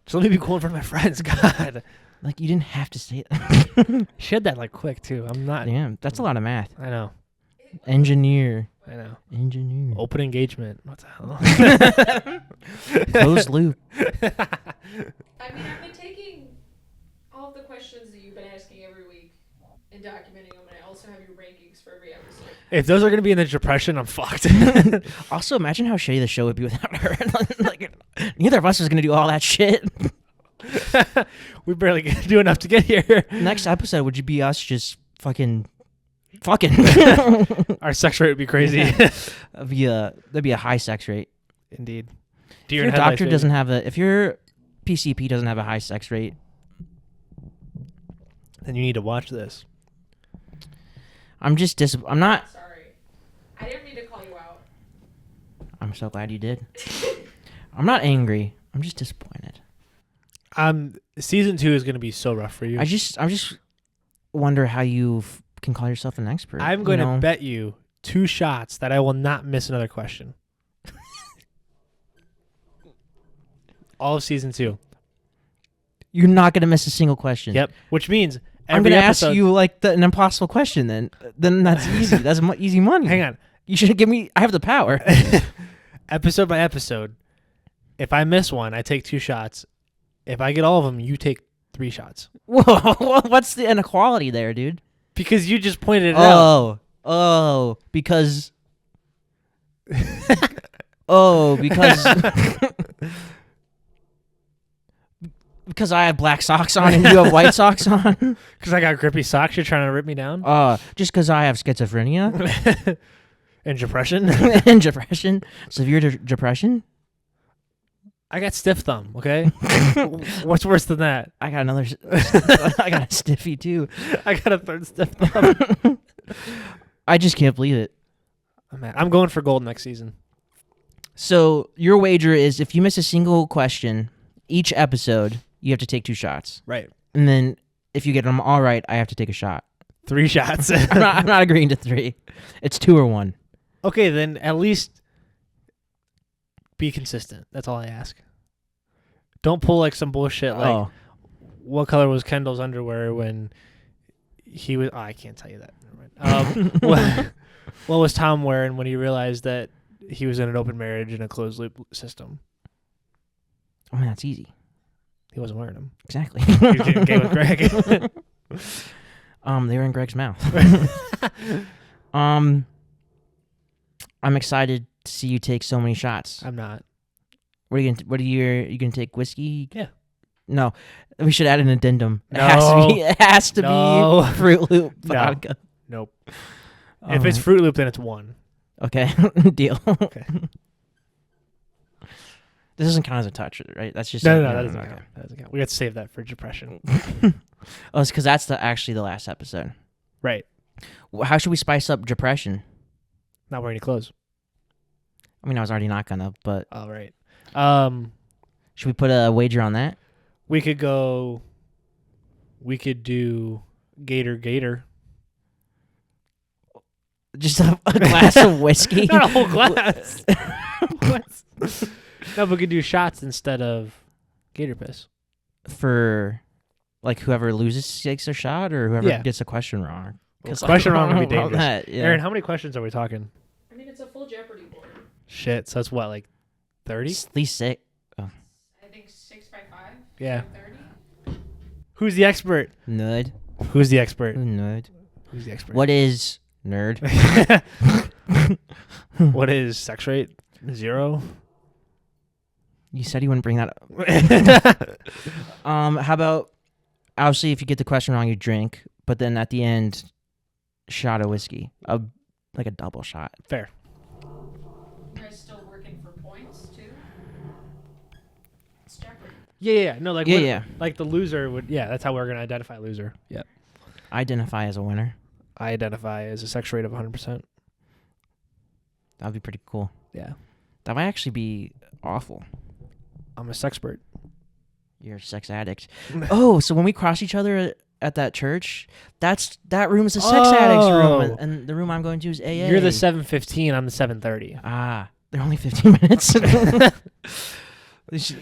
Just let me be cool in front of my friends. God. Like, you didn't have to say it. Shed that like quick, too. I'm not. Damn, that's a lot of math. I know. Engineer. Engineer. Open engagement. What the hell? Closed loop. I mean, I've been taking all of the questions that you've been asking every week and documenting them, and I also have your rankings for every episode. If those are going to be in the depression, I'm fucked. Also, imagine how shitty the show would be without her. Like, neither of us was going to do all that shit. We barely do enough to get here. Next episode would you be us just fucking. Our sex rate would be crazy. That'd be a high sex rate. Indeed. If your doctor doesn't have if your PCP doesn't have a high sex rate, then you need to watch this. I'm not. Sorry. I didn't mean to call you out. I'm so glad you did. I'm not angry. I'm just disappointed. Season 2 is going to be so rough for you. I just wonder how you can call yourself an expert. I'm going to bet you 2 shots that I will not miss another question. All of season 2. You're not going to miss a single question. Yep. Which means I'm going to ask you like an impossible question. Then that's easy. That's easy money. Hang on. You should give me. I have the power. Episode by episode. If I miss one, I take 2 shots. If I get all of them, you take 3 shots. Whoa! What's the inequality there, dude? Because you just pointed it out. Oh, because. Because. Because I have black socks on and you have white socks on. Because I got grippy socks, you're trying to rip me down. Just because I have schizophrenia and depression. and depression, severe depression. I got stiff thumb. Okay, what's worse than that? I got another. I got a stiffy too. I got a third stiff thumb. I just can't believe it. Oh, man. I'm going for gold next season. So your wager is if you miss a single question each episode, you have to take 2 shots. Right. And then if you get them all right, I have to take a shot. 3 shots. I'm not agreeing to 3. It's 2 or 1. Okay, then at least be consistent. That's all I ask. Don't pull like some bullshit like what color was Kendall's underwear when he was... Oh, I can't tell you that. Never mind. What was Tom wearing when he realized that he was in an open marriage in a closed loop system? I mean, that's easy. He wasn't wearing them. Exactly. He was getting gay with Greg. They were in Greg's mouth. I'm excited to see you take so many shots. I'm not. Are you gonna take whiskey? Yeah. No. We should add an addendum. No. It has to No. be Fruit Loop No. vodka. Nope. If it's Fruit Loop, then it's 1. Okay. Deal. Okay. This doesn't count as a touch, right? That's just No, that doesn't okay. count. That doesn't count. We got to save that for depression. Oh, it's because that's actually the last episode. Right. How should we spice up depression? Not wearing any clothes. I mean, I was already not gonna, but All right. should we put a wager on that? We could do Gator. Just a glass of whiskey? Not a whole glass. No, but we could do shots instead of Gator piss. For, like, whoever loses takes a shot or whoever Yeah. gets a question wrong? Well, question wrong would be about dangerous. that, yeah. Aaron, how many questions are we talking? I mean, it's a full Jeopardy board. Shit, so that's what, like 30? At least 6. I think 6 by 5. Yeah. 30. Who's the expert? Nerd. Who's the expert? Nerd. Who's the expert? What is nerd? What is sex rate? 0? You said you wouldn't bring that up. How about, obviously, if you get the question wrong, you drink, but then at the end, shot of whiskey. Like a double shot. Fair. You guys still working for points, too? It's Jeopardy. Yeah. No, like Yeah. like the loser would. Yeah, that's how we're gonna identify loser. Yep. Identify as a winner. I identify as a sex rate of 100%. That'd be pretty cool. Yeah. That might actually be awful. I'm a sexpert. You're a sex addict. Oh, so when we cross each other at that church, that room is a sex addict's room, and the room I'm going to is AA. You're the 7:15. I'm the 7:30. They're only 15 minutes.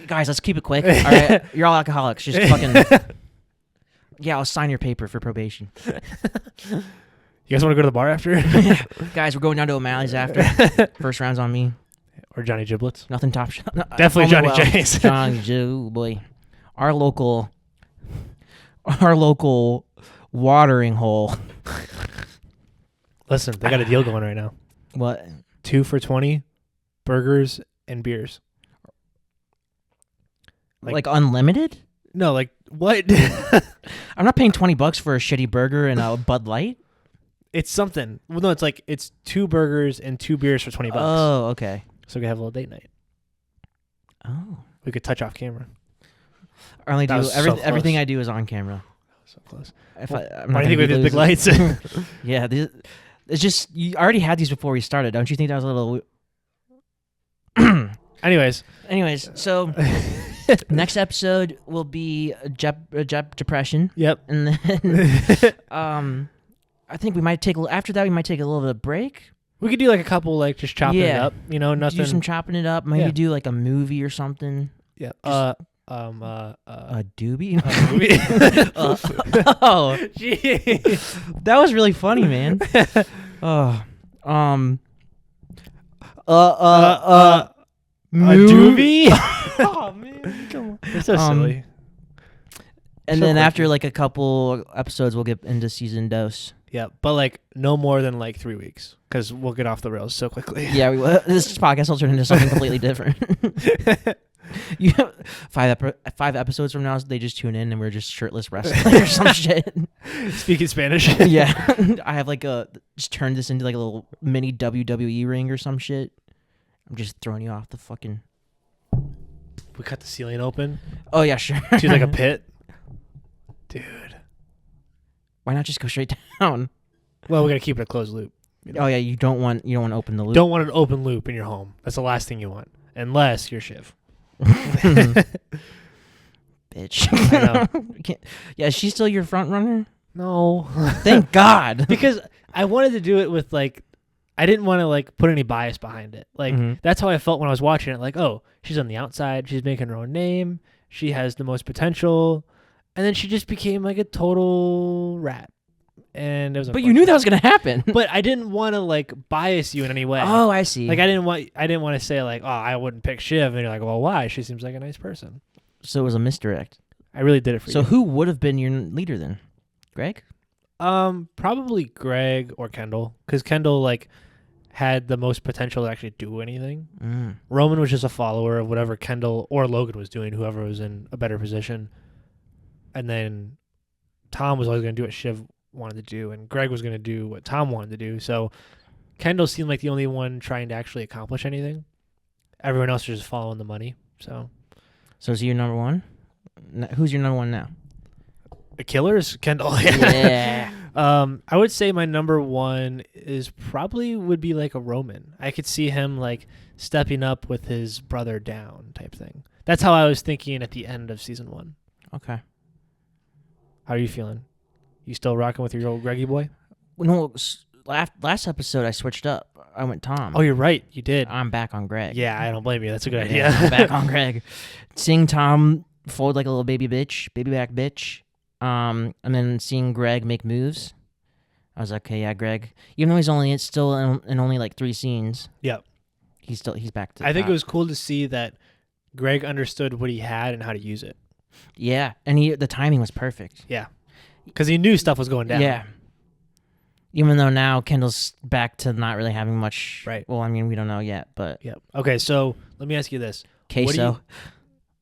Guys, let's keep it quick. All right, you're all alcoholics. Just fucking. Yeah, I'll sign your paper for probation. You guys want to go to the bar after? Guys, we're going down to O'Malley's after. First round's on me. Or Johnny Giblets? Nothing top shot. No, Definitely Johnny well, J's. Johnny Joe, boy. Our local watering hole. Listen, they got a deal going right now. What? 2 for $20, burgers and beers. Like unlimited? No, like what? I'm not paying $20 for a shitty burger and a Bud Light. It's something. Well, no, it's like it's 2 burgers and 2 beers for $20. Oh, okay. So we could have a little date night. Oh. We could touch off camera. I only That do was so everything close. I do is on camera. So close. If Well, I'm why not do you think we gonna have be these big losing. lights? Yeah, it's just you already had these before we started. Don't you think that was a little? Anyways, so next episode will be Jep depression, yep. and then I think we might take after that we might take a little bit of break. We could do like a couple, like just chopping it Yeah. up. You know, nothing. Do some chopping it up. Maybe Yeah. do like a movie or something. Yeah. A doobie. movie. Oh, Gee. that was really funny, man. Oh, A movie. doobie. Oh man, come on. You're so silly. And So then after quirky. like a couple episodes, we'll get into season dose. Yeah, but like no more than like 3 weeks because we'll get off the rails so quickly. Yeah, this podcast will turn into something completely different. You have 5 episodes from now, they just tune in and we're just shirtless wrestling or some shit. Speaking Spanish. Yeah, I have like just turn this into like a little mini WWE ring or some shit. I'm just throwing you off the fucking. We cut the ceiling open. Oh yeah, sure. To like a pit. Dude. Why not just go straight down? Well, we gotta keep it a closed loop. You know? Oh yeah, you don't want to open the loop. Don't want an open loop in your home. That's the last thing you want, unless you're Shiv. Bitch. I know. Yeah, is she still your front runner? No. Thank God. Because I wanted to do it with like, I didn't want to like put any bias behind it. Like that's how I felt when I was watching it. Like, oh, she's on the outside. She's making her own name. She has the most potential. And then she just became like a total rat. And it was. But you knew that was gonna happen. But I didn't want to like bias you in any way. Oh, I see. Like I didn't want to say like, oh, I wouldn't pick Shiv, and you're like, well, why? She seems like a nice person. So it was a misdirect. I really did it for So you. who would have been your leader then? Greg? Probably Greg or Kendall, because Kendall like had the most potential to actually do anything. Roman was just a follower of whatever Kendall or Logan was doing, whoever was in a better position. And then Tom was always going to do what Shiv wanted to do, and Greg was going to do what Tom wanted to do. So Kendall seemed like the only one trying to actually accomplish anything. Everyone else was just following the money. So is he your number one? Who's your number one now? the killers, Kendall. Yeah. I would say my number one is probably would be like a Roman. I could see him like stepping up with his brother down type thing. That's how I was thinking at the end of season 1. Okay. How are you feeling? You still rocking with your old Greggy boy? No, last episode I switched up. I went Tom. Oh, you're right. You did. I'm back on Greg. Yeah, I don't blame you. That's a good idea. Yeah, I'm back on Greg. Seeing Tom fold like a little baby back bitch. And then seeing Greg make moves. I was like, okay, yeah, Greg. Even though it's still in only like 3 scenes. Yep. He's back to. I think it was cool to see that Greg understood what he had and how to use it. Yeah, and the timing was perfect. Yeah, because he knew stuff was going down. Yeah. Even though now Kendall's back to not really having much. Right. Well, I mean, we don't know yet, but. Yep. Okay, so let me ask you this. Queso.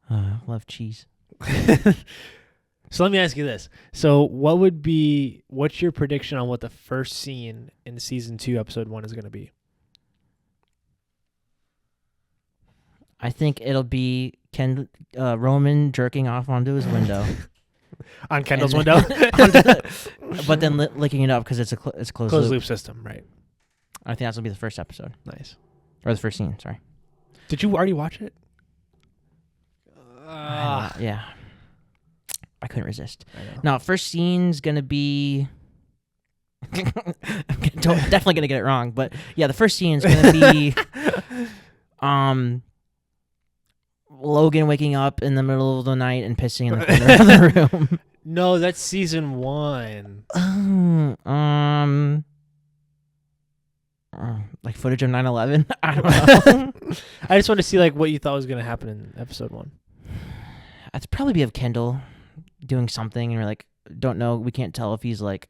Love cheese. So let me ask you this. So what's your prediction on what the first scene in season 2, episode 1 is going to be? I think it'll be Roman jerking off onto his window. On Kendall's And- window? But then licking it up because it's it's closed Closed loop. loop system, right. I think that's going to be the first episode. Nice. Or the first scene, sorry. Did you already watch it? Yeah. I couldn't resist. I know. Now, first scene's going to be... I'm definitely going to get it wrong, but yeah, the first scene's going to be... Logan waking up in the middle of the night and pissing in the corner of the room. No, that's season 1. Like footage of 9/11. I don't know. I just want to see like what you thought was going to happen in episode 1. I'd probably be of Kendall doing something, and we're like, don't know. We can't tell if he's like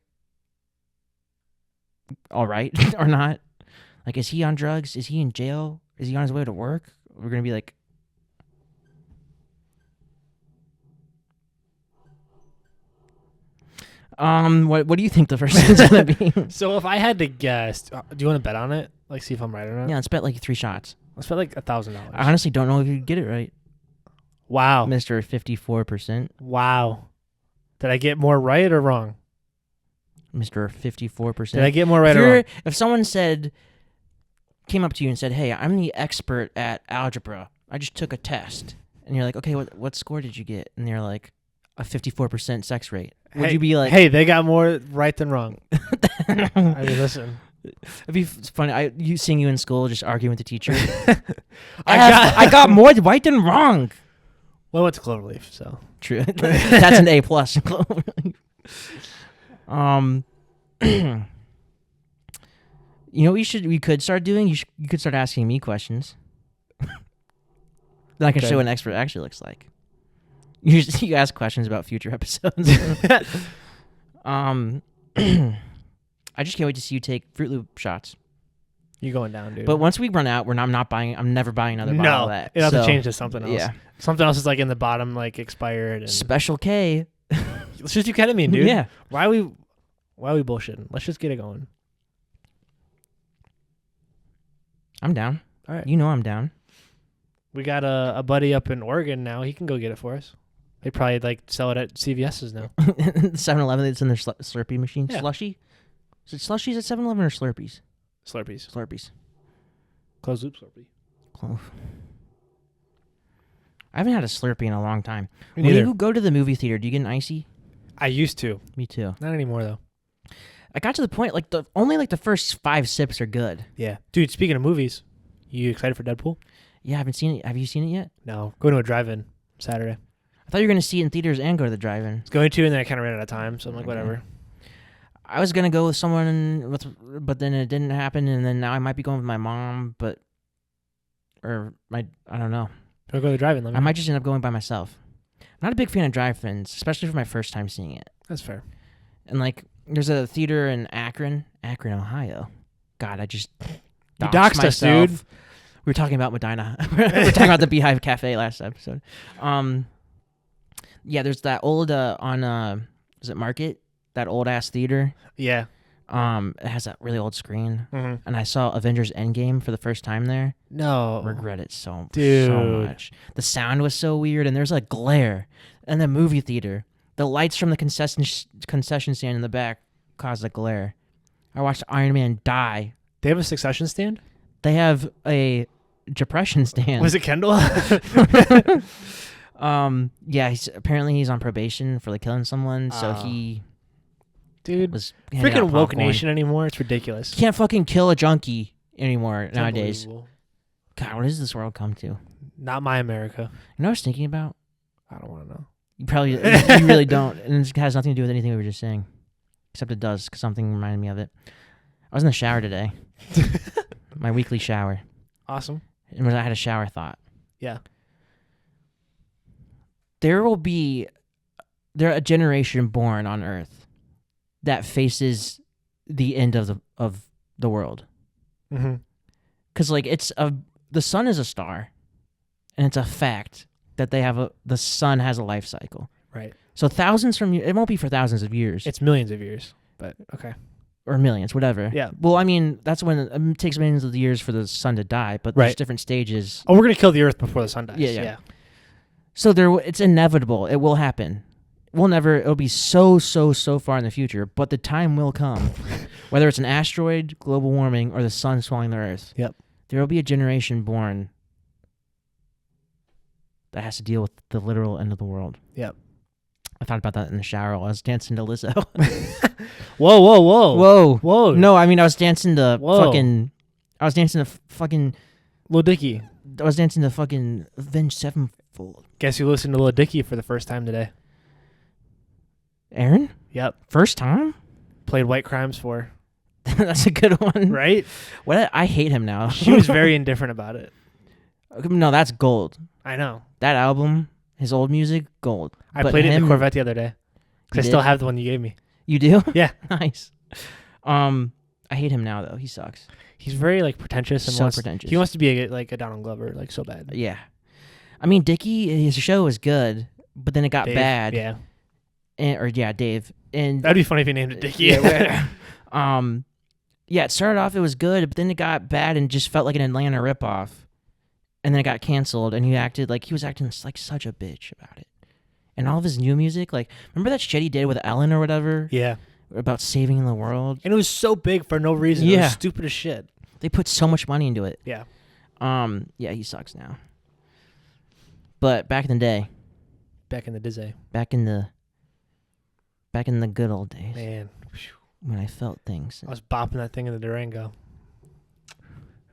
all right or not. Like, is he on drugs? Is he in jail? Is he on his way to work? We're gonna be like, What do you think the first one's gonna be? So if I had to guess, do you want to bet on it? Like, see if I'm right or not? Yeah, let's bet like 3 shots. Let's bet like $1,000. I honestly don't know if you get it right, Wow. Mr. 54%. Wow. Did I get more right or wrong? Mr. 54%. Did I get more right or wrong? If someone came up to you and said, "Hey, I'm the expert at algebra. I just took a test," and you're like, "Okay, what score did you get?" And they're like, "A 54% sex rate." Would you be like, "Hey, they got more right than wrong"? I mean, listen. It'd be funny. Seeing you in school just arguing with the teacher. I got more right than wrong. Well, I went to Cloverleaf, so true. That's an A+. You know what we could start doing? You could start asking me questions. Then I can show what an expert actually looks like. You ask questions about future episodes. I just can't wait to see you take Fruit Loop shots. You're going down, dude. But once we run out, I'm not buying. I'm never buying another bottle of that. It'll have to change to something else. Yeah, something else is like in the bottom, like expired. And Special K. Let's just do ketamine, dude. Yeah. Why are we bullshitting? Let's just get it going. I'm down. All right. You know I'm down. We got a buddy up in Oregon now. He can go get it for us. They probably like sell it at CVS's now. 7-Eleven, it's in their Slurpee machine. Yeah. Slushy? Is it slushies at 7-Eleven or Slurpees? Slurpees. Slurpees. Closed loop Slurpee. I haven't had a Slurpee in a long time. Me When neither. you go to the movie theater, do you get an icy? I used to. Me too. Not anymore though. I got to the point only the first 5 sips are good. Yeah. Dude, speaking of movies, you excited for Deadpool? Yeah, I haven't seen it. Have you seen it yet? No. Going to a drive-in Saturday. I thought you were going to see it in theaters and go to the drive-in. I was going to, and then I kind of ran out of time, so I'm like, whatever. I was going to go with someone, but then it didn't happen, and then now I might be going with my mom, I don't know. Don't go to the drive-in. I might just end up going by myself. I'm not a big fan of drive-ins, especially for my first time seeing it. That's fair. And there's a theater in Akron, Ohio. God, I just doxed us, dude. We were talking about Medina. we were talking about the Beehive Cafe last episode. Yeah, there's that old is it Market? That old ass theater. Yeah. It has that really old screen, Mm-hmm. and I saw Avengers Endgame for the first time there. No. Regret it so much. The sound was so weird, and there's a glare in the movie theater. The lights from the concession stand in the back caused a glare. I watched Iron Man die. They have a Succession stand? They have a depression stand. Was it Kendall? Yeah, apparently he's on probation for killing someone, so he dude was freaking woke nation anymore. It's ridiculous. Can't fucking kill a junkie anymore nowadays. Unbelievable. God, what does this world come to? Not my America. You know what I was thinking about? I don't want to know. You probably you really don't, and it has nothing to do with anything we were just saying, except it does, because something reminded me of it. I was in the shower today, my weekly shower. Awesome. And I had a shower thought. Yeah. There a generation born on Earth that faces the end of the world. Mm-hmm. Because the sun is a star, and it's a fact that the sun has a life cycle. Right. So it won't be for thousands of years. It's millions of years, but okay. Or millions, whatever. Yeah. Well, I mean, that's when it takes millions of years for the sun to die, but there's different stages. Oh, we're going to kill the Earth before the sun dies. Yeah. So it's inevitable. It will happen. It'll be so far in the future, but the time will come. Whether it's an asteroid, global warming, or the sun swallowing the Earth. Yep. There will be a generation born that has to deal with the literal end of the world. Yep. I thought about that in the shower while I was dancing to Lizzo. Whoa. No, I mean, I was dancing to fucking Lil Dicky. I was dancing to fucking Avenged Sevenfold. Guess you listened to Lil Dicky for the first time today. Aaron? Yep. First time? Played White Crimes for. That's a good one. Right? What? I hate him now. She was very indifferent about it. No, that's gold. I know. That album, his old music, gold. I played it in the Corvette the other day. Because I still have the one you gave me. You do? Yeah. Nice. I hate him now, though. He sucks. He's very pretentious. And pretentious. He wants to be a Donald Glover, so bad. Yeah. I mean, Dickie, his show was good, but then it got bad. Yeah. Dave. And That'd be funny if you named it Dickie. yeah, it started off, it was good, but then it got bad and just felt like an Atlanta ripoff. And then it got canceled, and he was acting like such a bitch about it. And all of his new music, like, remember that shit he did with Ellen or whatever? Yeah. About saving the world? And it was so big for no reason. It was stupid as shit. They put so much money into it. Yeah. He sucks now. But back in the day. Back in the dizzy. Back in the good old days. Man. When I felt things. I was bopping that thing in the Durango.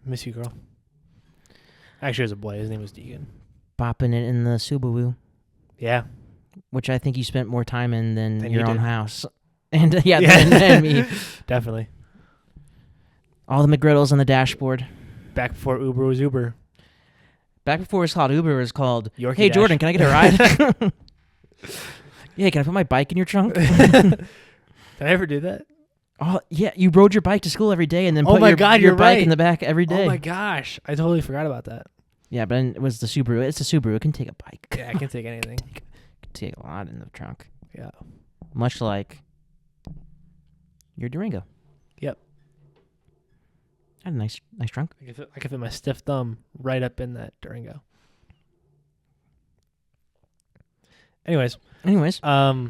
Miss you, girl. Actually, it was a boy. His name was Deegan. Bopping it in the Subaru. Yeah. Which I think you spent more time in than you your own did. house. And than me. Definitely. All the McGriddles on the dashboard. Back before Uber was Uber. Back before it was called Uber, it was called, Yorkie hey, Dash. Jordan, can I get a ride? Yeah, can I put my bike in your trunk? Did I ever do that? Oh, yeah, you rode your bike to school every day and then Oh put my your, God, your you're bike right. in the back every day. Oh my gosh. I totally forgot about that. Yeah, but it was the Subaru. It's a Subaru. It can take a bike. Yeah, I can take anything. It can take a lot in the trunk. Yeah. Much like your Durango. Yep. I had a nice trunk. I could fit my stiff thumb right up in that Durango. Anyways, have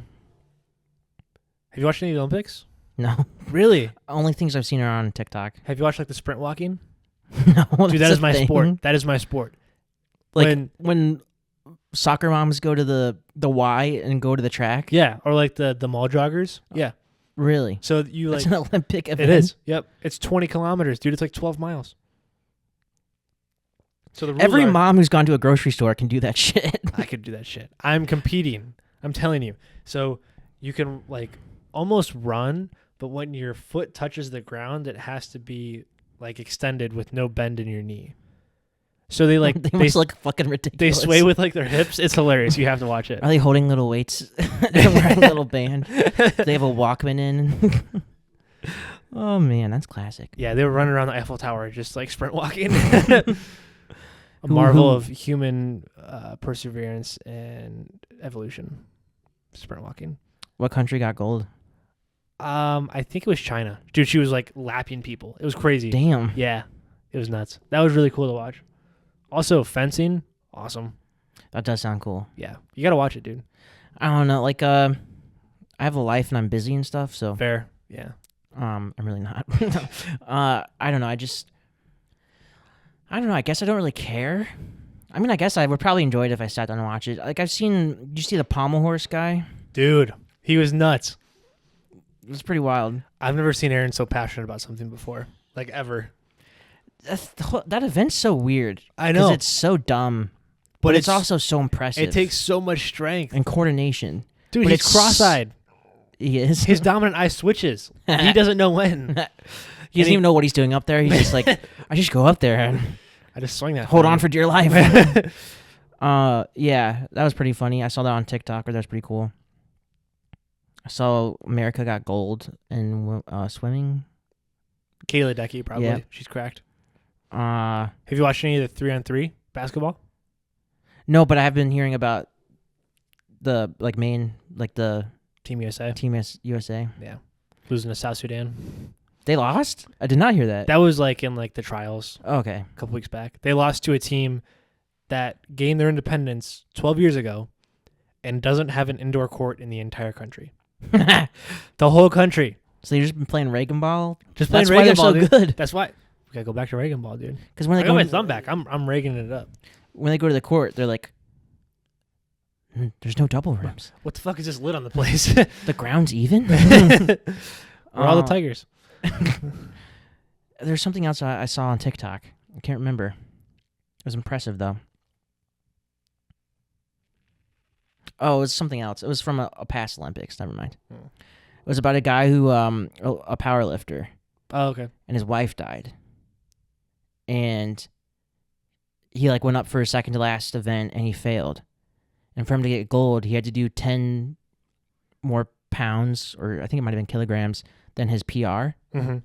you watched any of the Olympics? No. Really? Only things I've seen are on TikTok. Have you watched like the sprint walking? No, Dude, that is my sport. That is my sport. Like when soccer moms go to the Y and go to the track. Yeah, or like the mall joggers. Yeah. Really? So you That's like an Olympic event. it is. Yep. It's 20 kilometers, dude. It's like 12 miles. So the rules Every are, mom who's gone to a grocery store can do that shit. I could do that shit. I'm competing. I'm telling you. So you can like almost run, but when your foot touches the ground, it has to be like extended with no bend in your knee. So they like they must look fucking ridiculous. they sway with like their hips. It's hilarious. You have to watch it. Are they holding little weights? They're wearing a little band. They have a Walkman in. Oh man, that's classic. Yeah, they were running around the Eiffel Tower just like sprint walking. A marvel of human perseverance and evolution. Sprint walking. What country got gold? I think it was China. Dude, she was like lapping people. It was crazy. Damn. Yeah, it was nuts. That was really cool to watch. Also, fencing, awesome. That does sound cool. Yeah, you gotta watch it, dude. I don't know, like I have a life and I'm busy and stuff, so Fair. Yeah. I'm really not. I don't know. I don't know. I guess I don't really care. I mean, I guess I would probably enjoy it if I sat down and watched it. Like did you see the pommel horse guy? Dude, he was nuts. It was pretty wild. I've never seen Aaron so passionate about something before, like ever. That event's so weird. I know. Because it's so dumb, but it's also so impressive. It takes so much strength. and coordination. Dude, but he's it's cross-eyed. He is. His dominant eye switches. He doesn't know when. He doesn't even know what he's doing up there. He's just like, I just go up there and I just swing that. hold thing. on for dear life. Yeah, that was pretty funny. I saw that on TikTok. That's pretty cool. I saw America got gold in swimming. Kayla Decky, probably. Yeah. She's cracked. Uh, Have you watched any of the 3-on-3 basketball? no, but I have been hearing about the the Team USA. Team USA. Yeah. Losing to South Sudan. They lost? I did not hear that. That was like in like the trials Okay. a couple weeks back. They lost to a team that gained their independence 12 years ago and doesn't have an indoor court in the entire country. The whole country. So you've just been playing Reagan ball? Just playing That's why Reagan they're ball, so dude. good. That's why. We gotta go back to Reagan ball, dude. Because when I they got go my thumb back. I'm Reagan it up. when they go to the court, they're like, there's no double rims. What the fuck is this lid on the place? The ground's even? Where are all the Tigers? There's something else I saw on TikTok. I can't remember. It was impressive, though. Oh, it was something else. It was from a past Olympics. Never mind. Hmm. It was about a guy who, a power lifter, Oh, okay. and his wife died. And he, like, went up for his second to last event, and he failed. And for him to get gold, he had to do 10 more pounds, or I think it might have been kilograms, than his PR, Mm-hmm.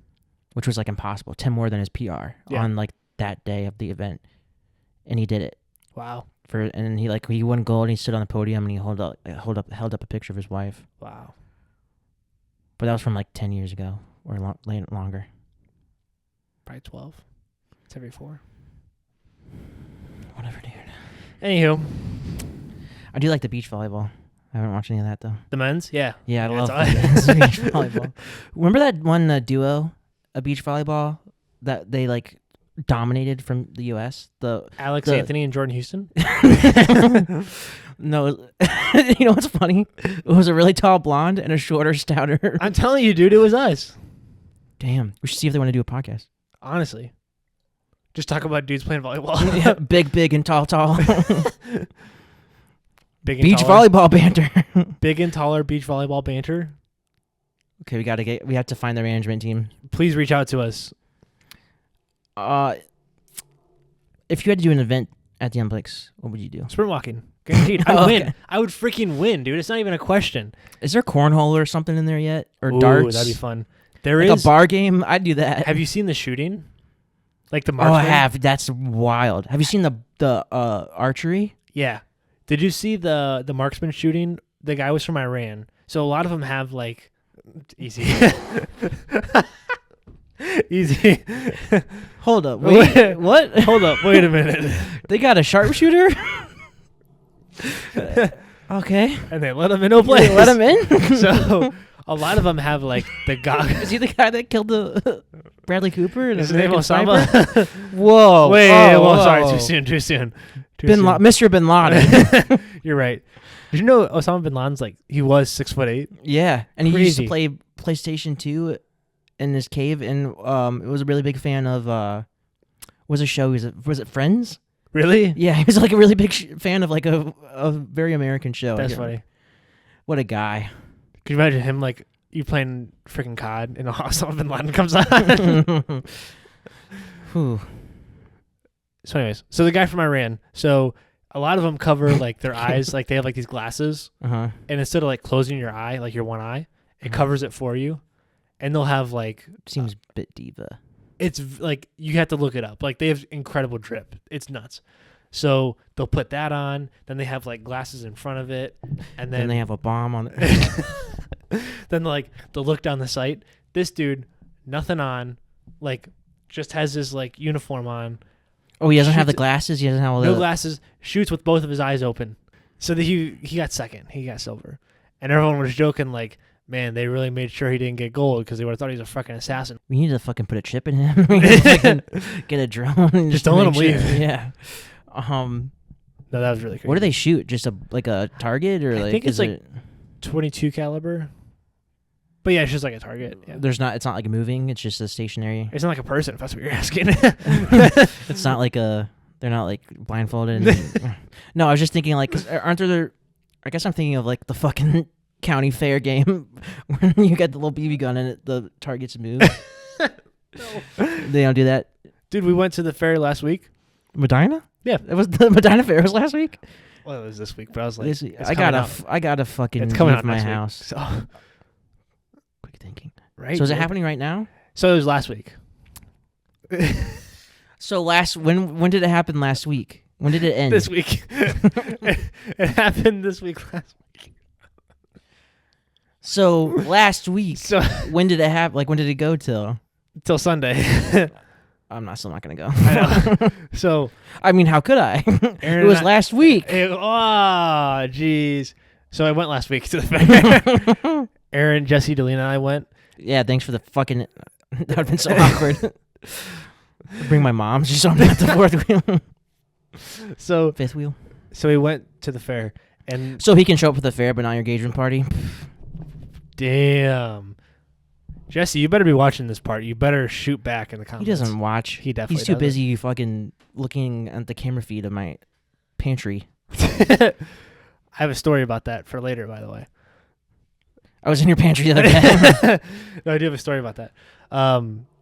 which was, like, impossible. 10 more than his PR Yeah. on, like, that day of the event. And he did it. Wow. and he won gold and he stood on the podium and he held up a picture of his wife. Wow. But that was from like 10 years ago or longer. Probably 12. It's every 4. Whatever, dude. Anywho, I do like the beach volleyball. I haven't watched any of that though. the men's, yeah. Yeah, I love it's the beach volleyball. Remember that one duo, a beach volleyball that they like dominated from the U.S. Alex Anthony and Jordan Houston. No, you know what's funny? It was a really tall blonde and a shorter, stouter. I'm telling you, dude, it was us. Damn, we should see if they want to do a podcast. Honestly, just talk about dudes playing volleyball. Yeah, big and tall. Big and Beach taller. volleyball banter. Big and taller beach volleyball banter. Okay, we have to find the management team. Please reach out to us. If you had to do an event at the Olympics, what would you do? Sprint walking. Guaranteed. I'd win. I would freaking win, dude. It's not even a question. Is there cornhole or something in there yet? Or Ooh, darts? that'd be fun. There like is a bar game? I'd do that. Have you seen the shooting? Like the Oh, marksman? I have. That's wild. Have you seen the archery? Yeah. Did you see the marksman shooting? The guy was from Iran. So a lot of them have like easy. Easy. Hold up. Wait. What? Hold up. Wait a minute. They got a sharpshooter? Okay. And they let him in no place. They let him in? So a lot of them have like the goggles. Is he the guy that killed the Bradley Cooper? Is his name American Osama? Sniper? Whoa. Wait, oh, well, sorry, whoa. too soon. Mr. Bin Laden. You're right. Did you know Osama bin Laden's like he was 6'8"? Yeah, and he used to Crazy. play PlayStation 2 in this cave, and it was a really big fan of was a show? Was it Friends? Really? Yeah, he was like a really big fan of like a very American show. That's funny. What a guy. Could you imagine him like you playing freaking COD and Osama bin Laden comes on? Whew. So anyways, so the guy from Iran. So a lot of them cover like their eyes, like they have like these glasses, Uh-huh. and instead of like closing your eye, like your one eye, it Mhm. covers it for you, and they'll have like Seems a bit diva. like you have to look it up. Like they have incredible drip. It's nuts. So they'll put that on. Then they have like glasses in front of it, and Then then they have a bomb on it. then like they'll look down the sight. This dude, nothing on, like just has this like uniform on. Oh, he doesn't have the Shoots- glasses? He doesn't have all No the... glasses. Shoots with both of his eyes open. So he got second. He got silver, and everyone was joking like, man, they really made sure he didn't get gold because they would have thought he was a fucking assassin. We need to fucking put a chip in him. We need to fucking get a drone. And Just don't let make him leave. Yeah. No, that was really crazy. What do they shoot? Just a target, or I like think it's is like it? 22 caliber. But yeah, it's just like a target. Yeah. It's not like moving. It's just a stationary. It's not like a person, if that's what you're asking. It's not like they're not like blindfolded. And, no, I was just thinking like, 'cause aren't there? I guess I'm thinking of like the fucking county fair game when you get the little BB gun and the targets move. They don't do that. Dude, we went to the fair last week. Medina? Yeah. It was the Medina fair was last week. Well, it was this week, but I was like, This week. it's I coming gotta out. fucking It's coming leave out my next week, house. So, Quick thinking. right. So is it dude. happening right now? So it was last week. So when did it happen last week? When did it end? This week. It happened this week last week. So last week. So When did it happen? Like when did it go till? till Sunday. I'm still not gonna go. I know. So I mean, how could I? Aaron It was and I- last week. oh, jeez. So I went last week to the fair. Aaron, Jesse, Delina, and I went. Yeah, thanks for the fucking. That would have been so awkward. Bring my mom. She's on the fourth wheel, So fifth wheel. we went to the fair, and So he can show up for the fair, but not your engagement party. damn, Jesse, you better be watching this part. You better shoot back in the He comments. doesn't watch. He definitely He's too doesn't. busy fucking looking at the camera feed of my pantry. I have a story about that for later, by the way. I was in your pantry the other day. No, I do have a story about that.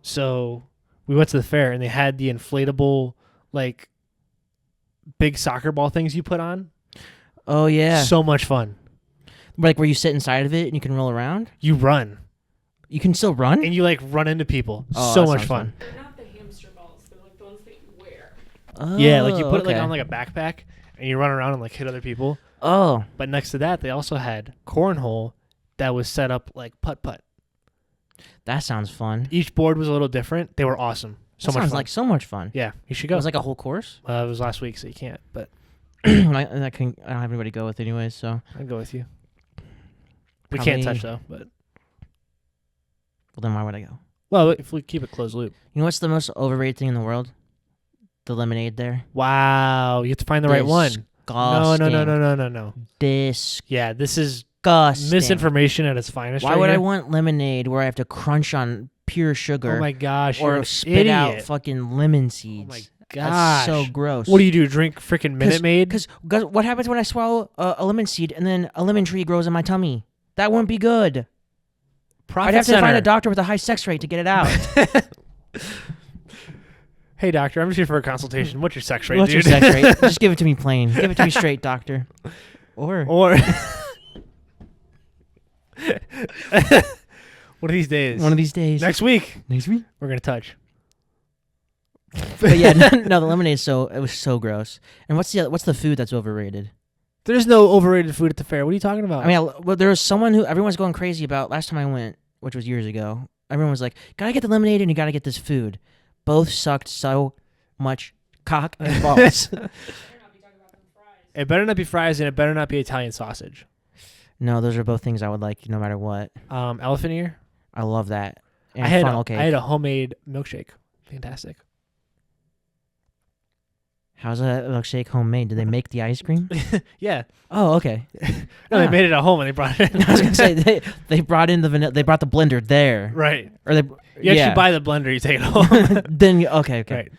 So we went to the fair and they had the inflatable, like, big soccer ball things you put on. Oh yeah, So much fun. like where you sit inside of it and you can roll around. You run You can still run. and you like run into people. Oh, So that much sounds fun. They're not the hamster balls. They're like the ones that you wear. Oh, Yeah, like you put it like okay. on like a backpack and you run around and like hit other people. Oh, But next to that, they also had cornhole that was set up like putt-putt. that sounds fun. Each board was a little different. They were awesome. So That much sounds fun. like so much fun. Yeah, you should It go. was like a whole course. It was last week, so you can't. But I don't have anybody to go with anyways, so. I'd go with you. We Probably- can't touch though. But Well, then why would I go? well, if we keep it closed loop. You know what's the most overrated thing in the world? The lemonade there. Wow, you have to find the right one. No. Disgusting. Yeah, this is Misinformation. misinformation at its finest. Why right would I here. want lemonade where I have to crunch on pure sugar Oh my gosh, you're or an spit idiot. out fucking lemon Oh seeds? my That's gosh. so gross. What do you do? Drink freaking Minute Maid? Because what happens when I swallow a lemon seed and then a lemon tree grows in my tummy? That wouldn't be good. Profit I'd have to Center. find a doctor with a high sex rate to get it out. Hey doctor, I'm just here for a consultation. What's your sex rate, What's dude? your sex rate? Just give it to me plain. Give it to me straight, doctor. Or Or one of these days. one of these days. Next week, Next week. we're gonna touch. But yeah, no, the lemonade it was so gross. And what's the food that's overrated? There's no overrated food at the fair. What are you talking about? I mean, well, there was someone who everyone's going crazy about. Last time I went, which was years ago, everyone was like, "Gotta get the lemonade and you gotta get this food." Both sucked so much cock and balls. It better not be fries and it better not be Italian sausage. No, those are both things I would like no matter what. Elephant ear. I love that. And I had funnel cake. I had a homemade milkshake. Fantastic. How's a milkshake homemade? Do they make the ice cream? Yeah. Oh, okay. No, they Ah. made it at home and they brought it in. I was gonna say they brought in the vanilla. They brought the blender there, Right. or they. You yeah. actually buy the blender, you take it home. Then okay. Right.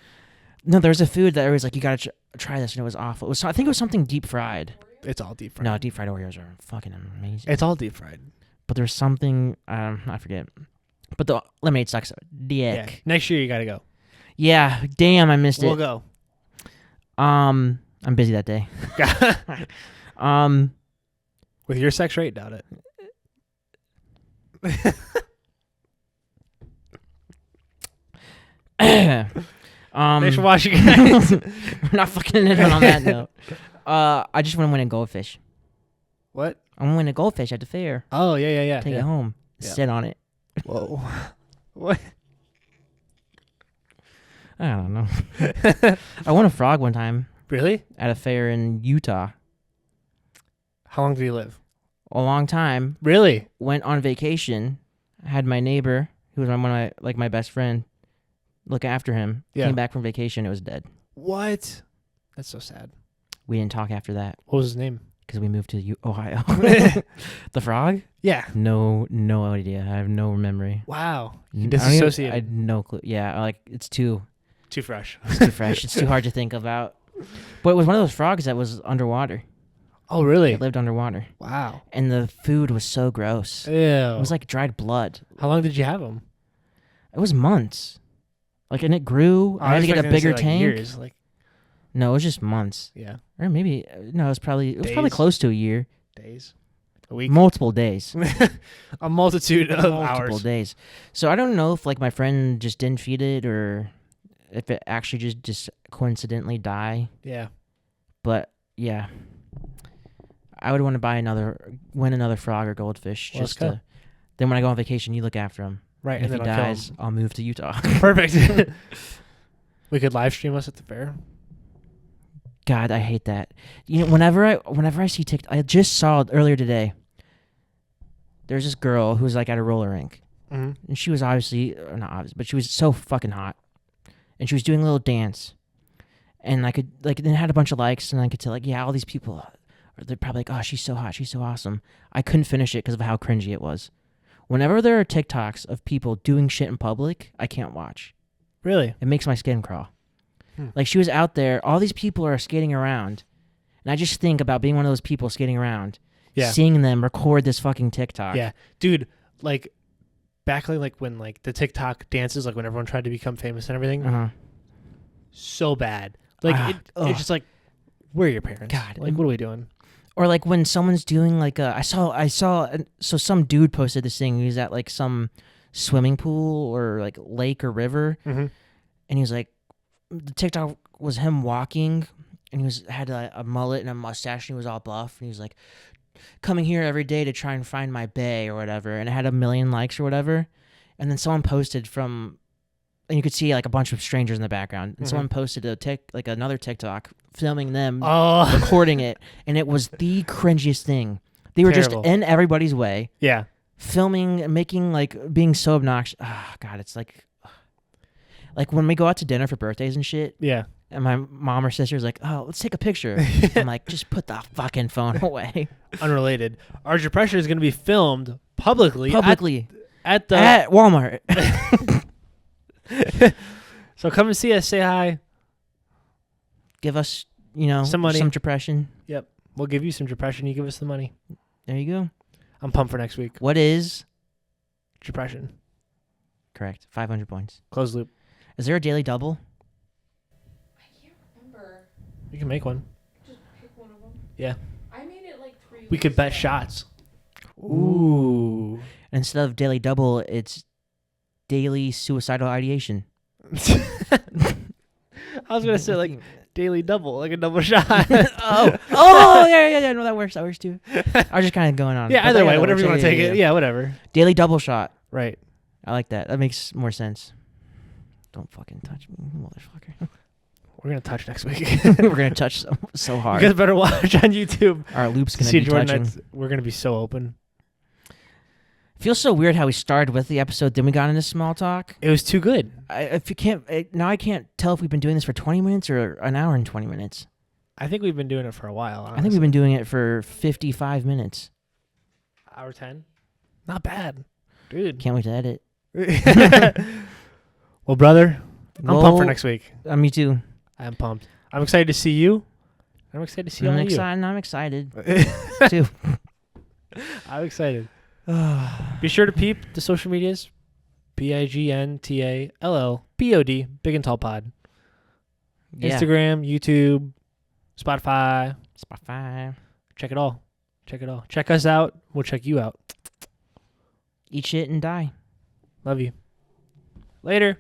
No, there was a food that was like you gotta try this, and it was awful. I think it was something deep fried. It's all deep fried. No, deep fried Oreos are fucking amazing. It's all deep fried. But there's something I forget. But the lemonade sucks Yeah. dick. Next year you gotta go. Yeah, damn, I missed We'll it. go. I'm busy that day. With your sex rate, doubt it. Thanks for watching, guys. We're not fucking it on that note. I just want to win a goldfish. What? I want to win a goldfish at the fair. Oh, yeah. Take it home. Yeah. Sit on it. Whoa. What? I don't know. I won a frog one time Really? at a fair in Utah. How long did you live? A long time. Really? Went on vacation. Had my neighbor, who was one of my best friend, look after him. Yeah. Came back from vacation. It was dead. What? That's so sad. We didn't talk after that What was his name? because we moved to Ohio. The frog? Yeah. No idea. I have no memory. Wow. You I don't even- disassociated. I had no clue. Yeah, like it's too Too fresh. fresh. It's too hard to think about. But it was one of those frogs that was underwater. Oh, really? It lived underwater, Wow. and the food was so gross. Ew. It was like dried blood. How long did you have him? It was months. Like, and it grew. I had to get a bigger tank. Years. Like, No, it was just months, yeah. or maybe no. It was probably Days? close to a year. Days. A week. Multiple days. A multitude of Multiple hours. days. So I don't know if like my friend just didn't feed it or if it actually just coincidentally die. Yeah. But yeah, I would want to win another frog or goldfish Well, just let's go. to. Then when I go on vacation, you look after him. Right. And And if then he I'll kill dies, I'll move to Utah. him. Perfect. We could live stream us at the fair. God, I hate that. You know, whenever I see TikTok, I just saw it earlier today. There's this girl who was like at a roller rink, Mm-hmm. and she was obviously or not obvious, but she was so fucking hot, and she was doing a little dance, and I could like then it had a bunch of likes, and I could tell like yeah, all these people, they're probably like oh she's so hot, she's so awesome. I couldn't finish it because of how cringy it was. Whenever there are TikToks of people doing shit in public, I can't watch. Really? It makes my skin crawl. Hmm. Like she was out there, all these people are skating around, and I just think about being one of those people skating around, Yeah. seeing them record this fucking TikTok. Yeah. Dude, like back like when like the TikTok dances, like when everyone tried to become famous and everything, Uh-huh. so bad. Like ugh. it's just like, where are your parents? God. Like what are we doing? Or like when someone's doing like I saw so some dude posted this thing. He was at like some swimming pool or like lake or river, Mm-hmm. and he was like, the TikTok was him walking and he had a mullet and a mustache, and he was all buff, and he was like, coming here every day to try and find my bae or whatever, and it had 1 million likes or whatever. And then someone posted and you could see like a bunch of strangers in the background, and someone posted another TikTok filming them recording it, and it was the cringiest thing. They were Terrible. just in everybody's way, Yeah. filming, making being so obnoxious. Oh God, it's like when we go out to dinner for birthdays and shit. Yeah. And my mom or sister's like, "Oh, let's take a picture." I'm like, "Just put the fucking phone away." Unrelated. Our Depression is going to be filmed publicly at Walmart. So come and see us. Say hi. Give us, some money. some depression. Yep. We'll give you some Depression. You give us the money. There you go. I'm pumped for next week. What is Depression? correct? 500 points. Closed loop. Is there a daily double? I can't remember. You can make one. Just pick one of them. Yeah. I made it like 3 weeks We could bet ago. shots. Ooh. Instead of daily double, it's daily suicidal ideation. I was going to say like daily double, like a double shot. Oh, yeah. No, that works. That works too. I was just kind of going on. Yeah, But either way, that whatever works. you want to take it. Yeah, whatever. Daily double shot. Right. I like that. That makes more sense. Don't fucking touch me, motherfucker. We're going to touch next week. We're gonna touch so You hard. guys better watch on YouTube. Our loop's To gonna see be Jordan touching. Knights. We're going to be so open. Feels so weird how we started with the episode, then we got into small talk. It was too good. I can't tell if we've been doing this for 20 minutes or an hour and 20 minutes. I think we've been doing it for a while. Honestly. I think we've been doing it for 55 minutes. Hour 10. Not bad. Dude. Can't wait to edit. Well, brother, I'm pumped for Well, next week. Me too. I'm pumped. I'm excited to see you. I'm excited to see all I'm of excited. I'm excited you. too. I'm excited. Be sure to peep the social medias. BIGNTALLPOD. Big and Tall Pod. Yeah. Instagram, YouTube, Spotify. Spotify. Check it all. Check us out. We'll check you out. Eat shit and die. Love you. Later.